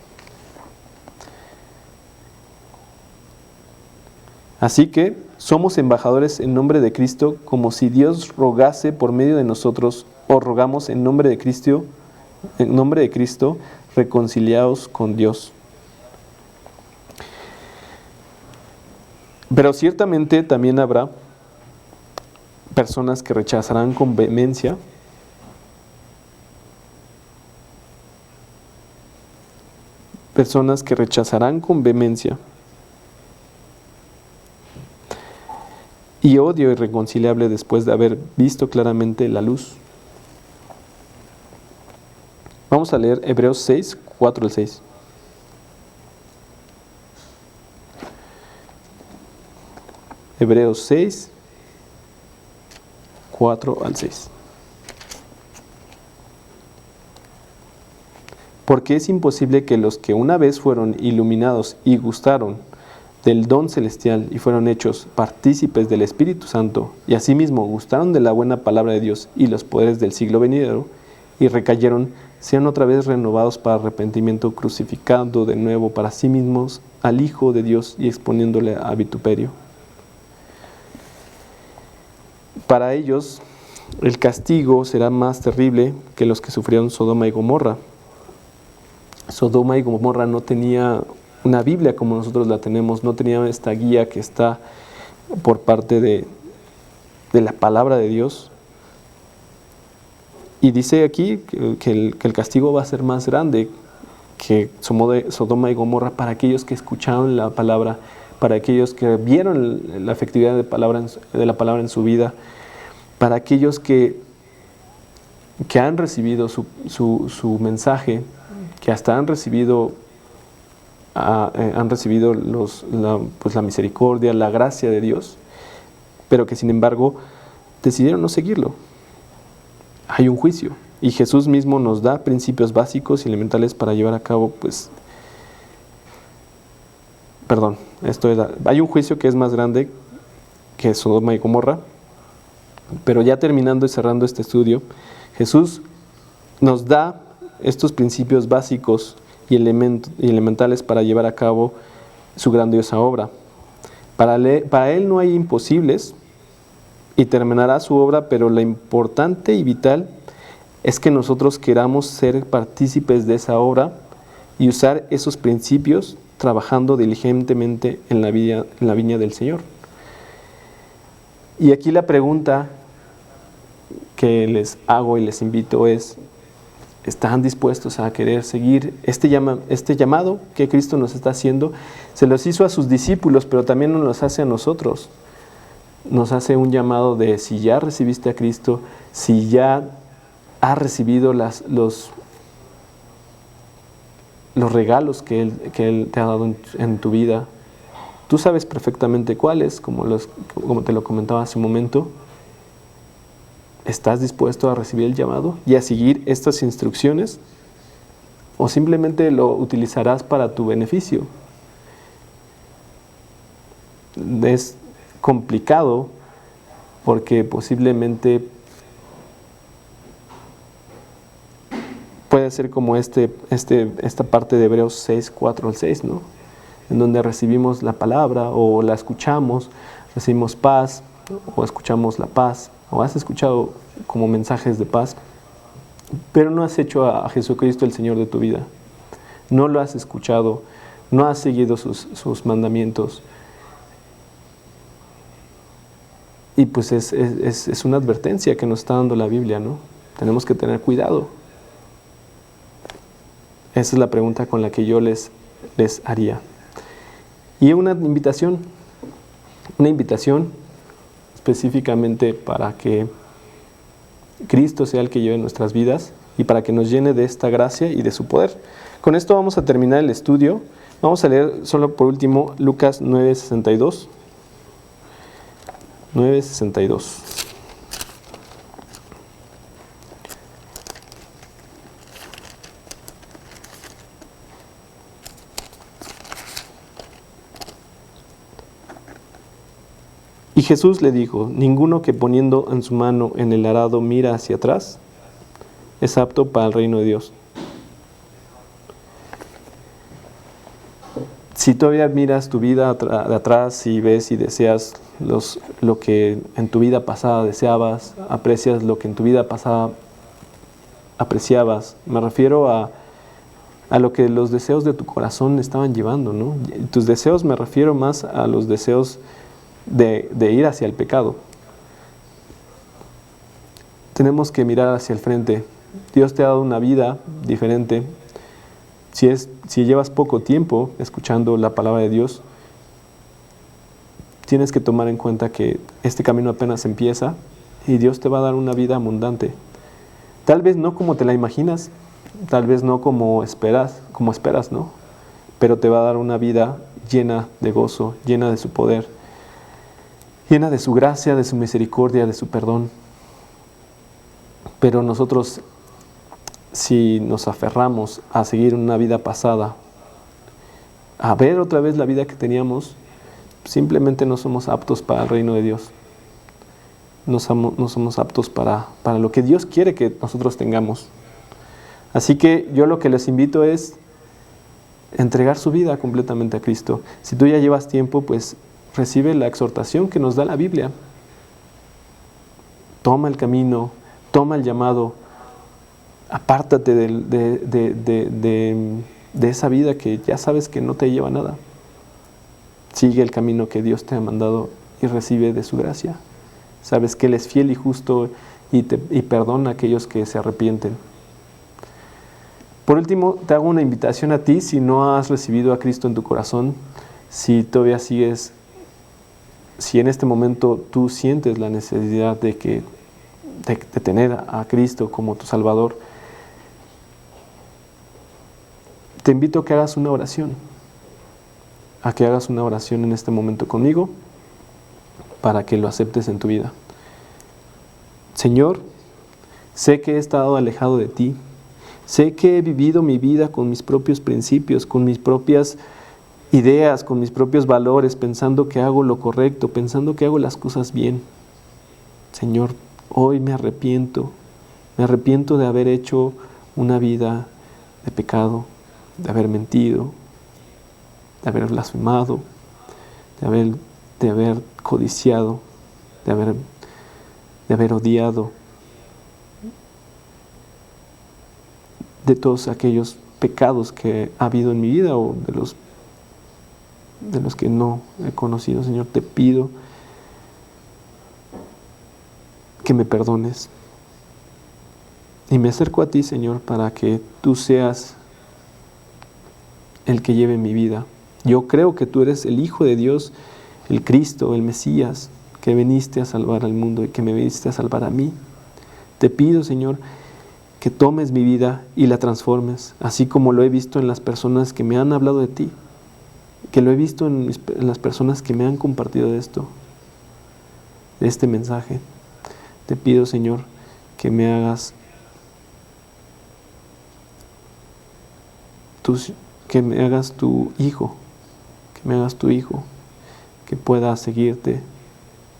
Así que somos embajadores en nombre de Cristo, como si Dios rogase por medio de nosotros, o rogamos en nombre de Cristo, reconciliaos con Dios. Pero ciertamente también habrá personas que rechazarán con vehemencia y odio irreconciliable después de haber visto claramente la luz. Vamos a leer Hebreos 6, 4 al 6. Hebreos 6, 4 al 6. Porque es imposible que los que una vez fueron iluminados y gustaron del don celestial y fueron hechos partícipes del Espíritu Santo, y asimismo gustaron de la buena palabra de Dios y los poderes del siglo venidero, y recayeron, sean otra vez renovados para arrepentimiento, crucificando de nuevo para sí mismos al Hijo de Dios y exponiéndole a vituperio. Para ellos el castigo será más terrible que los que sufrieron Sodoma y Gomorra. Sodoma y Gomorra no tenía una Biblia como nosotros la tenemos, no tenía esta guía que está por parte de la palabra de Dios. Y dice aquí que el castigo va a ser más grande que Sodoma y Gomorra para aquellos que escucharon la palabra, para aquellos que vieron la efectividad de la palabra en su vida, para aquellos que han recibido su mensaje, que hasta han recibido la misericordia, la gracia de Dios, pero que sin embargo decidieron no seguirlo. Hay un juicio y Jesús mismo nos da principios básicos y elementales para llevar a cabo, hay un juicio que es más grande que Sodoma y Gomorra. Pero ya terminando y cerrando este estudio, Jesús nos da estos principios básicos y elementales para llevar a cabo su grandiosa obra. Para Él no hay imposibles y terminará su obra, pero lo importante y vital es que nosotros queramos ser partícipes de esa obra y usar esos principios trabajando diligentemente en la viña del Señor. Y aquí la pregunta que les hago y les invito es: ¿están dispuestos a querer seguir este llamado que Cristo nos está haciendo? Se los hizo a sus discípulos, pero también nos los hace a nosotros. Nos hace un llamado de si ya recibiste a Cristo, si ya has recibido los regalos que Él te ha dado en tu vida. Tú sabes perfectamente cuáles, como te lo comentaba hace un momento. ¿Estás dispuesto a recibir el llamado y a seguir estas instrucciones? ¿O simplemente lo utilizarás para tu beneficio? Es complicado porque posiblemente puede ser como esta parte de Hebreos 6, 4 al 6, ¿no? En donde recibimos la palabra o la escuchamos, recibimos paz o escuchamos la paz o has escuchado como mensajes de paz, pero no has hecho a Jesucristo el Señor de tu vida. No lo has escuchado, no has seguido sus mandamientos. Y pues es una advertencia que nos está dando la Biblia, ¿no? Tenemos que tener cuidado. Esa es la pregunta con la que yo les haría. Y una invitación específicamente para que Cristo sea el que lleve nuestras vidas y para que nos llene de esta gracia y de su poder. Con esto vamos a terminar el estudio. Vamos a leer solo por último Lucas 9:62. 9:62. Y Jesús le dijo: ninguno que poniendo en su mano en el arado mira hacia atrás es apto para el reino de Dios. Si todavía miras tu vida de atrás y ves y deseas lo que en tu vida pasada deseabas, aprecias lo que en tu vida pasada apreciabas, me refiero a lo que los deseos de tu corazón estaban llevando, ¿no? Tus deseos me refiero más a los deseos de ir hacia el pecado. Tenemos que mirar hacia el frente. Dios te ha dado una vida diferente. Si llevas poco tiempo escuchando la palabra de Dios, tienes que tomar en cuenta que este camino apenas empieza y Dios te va a dar una vida abundante. Tal vez no como te la imaginas, tal vez no como esperas, ¿no? Pero te va a dar una vida llena de gozo, llena de su poder, llena de su gracia, de su misericordia, de su perdón. Pero nosotros, si nos aferramos a seguir una vida pasada, a ver otra vez la vida que teníamos, simplemente no somos aptos para el reino de Dios. No somos aptos para lo que Dios quiere que nosotros tengamos. Así que yo lo que les invito es entregar su vida completamente a Cristo. Si tú ya llevas tiempo, pues recibe la exhortación que nos da la Biblia. Toma el camino, toma el llamado, apártate de esa vida que ya sabes que no te lleva a nada. Sigue el camino que Dios te ha mandado y recibe de su gracia. Sabes que Él es fiel y justo y perdona a aquellos que se arrepienten. Por último, te hago una invitación a ti, si no has recibido a Cristo en tu corazón, si todavía sigues, si en este momento tú sientes la necesidad de tener a Cristo como tu Salvador, te invito a que hagas una oración, en este momento conmigo, para que lo aceptes en tu vida. Señor, sé que he estado alejado de ti, sé que he vivido mi vida con mis propios principios, con mis propias ideas, con mis propios valores, pensando que hago lo correcto, pensando que hago las cosas bien. Señor, hoy me arrepiento de haber hecho una vida de pecado, de haber mentido, de haber blasfemado, de haber codiciado, de haber odiado, de todos aquellos pecados que ha habido en mi vida o de los que no he conocido. Señor, te pido que me perdones. Y me acerco a ti, Señor, para que tú seas el que lleve mi vida. Yo creo que tú eres el Hijo de Dios, el Cristo, el Mesías, que viniste a salvar al mundo y que me viniste a salvar a mí. Te pido, Señor, que tomes mi vida y la transformes, así como lo he visto en las personas que me han hablado de ti, que lo he visto en las personas que me han compartido de esto, de este mensaje. Te pido, Señor, que me hagas tu hijo, que pueda seguirte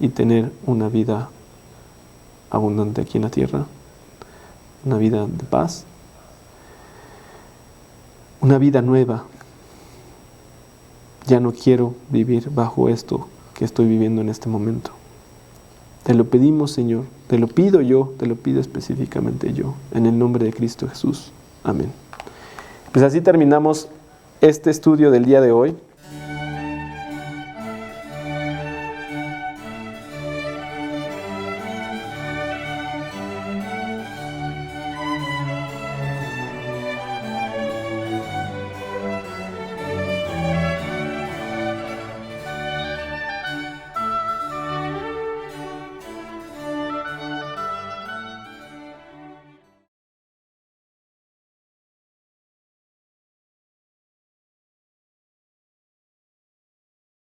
y tener una vida abundante aquí en la tierra, una vida de paz, una vida nueva. Ya no quiero vivir bajo esto que estoy viviendo en este momento. Te lo pedimos, Señor, te lo pido yo, te lo pido específicamente yo, en el nombre de Cristo Jesús. Amén. Pues así terminamos este estudio del día de hoy.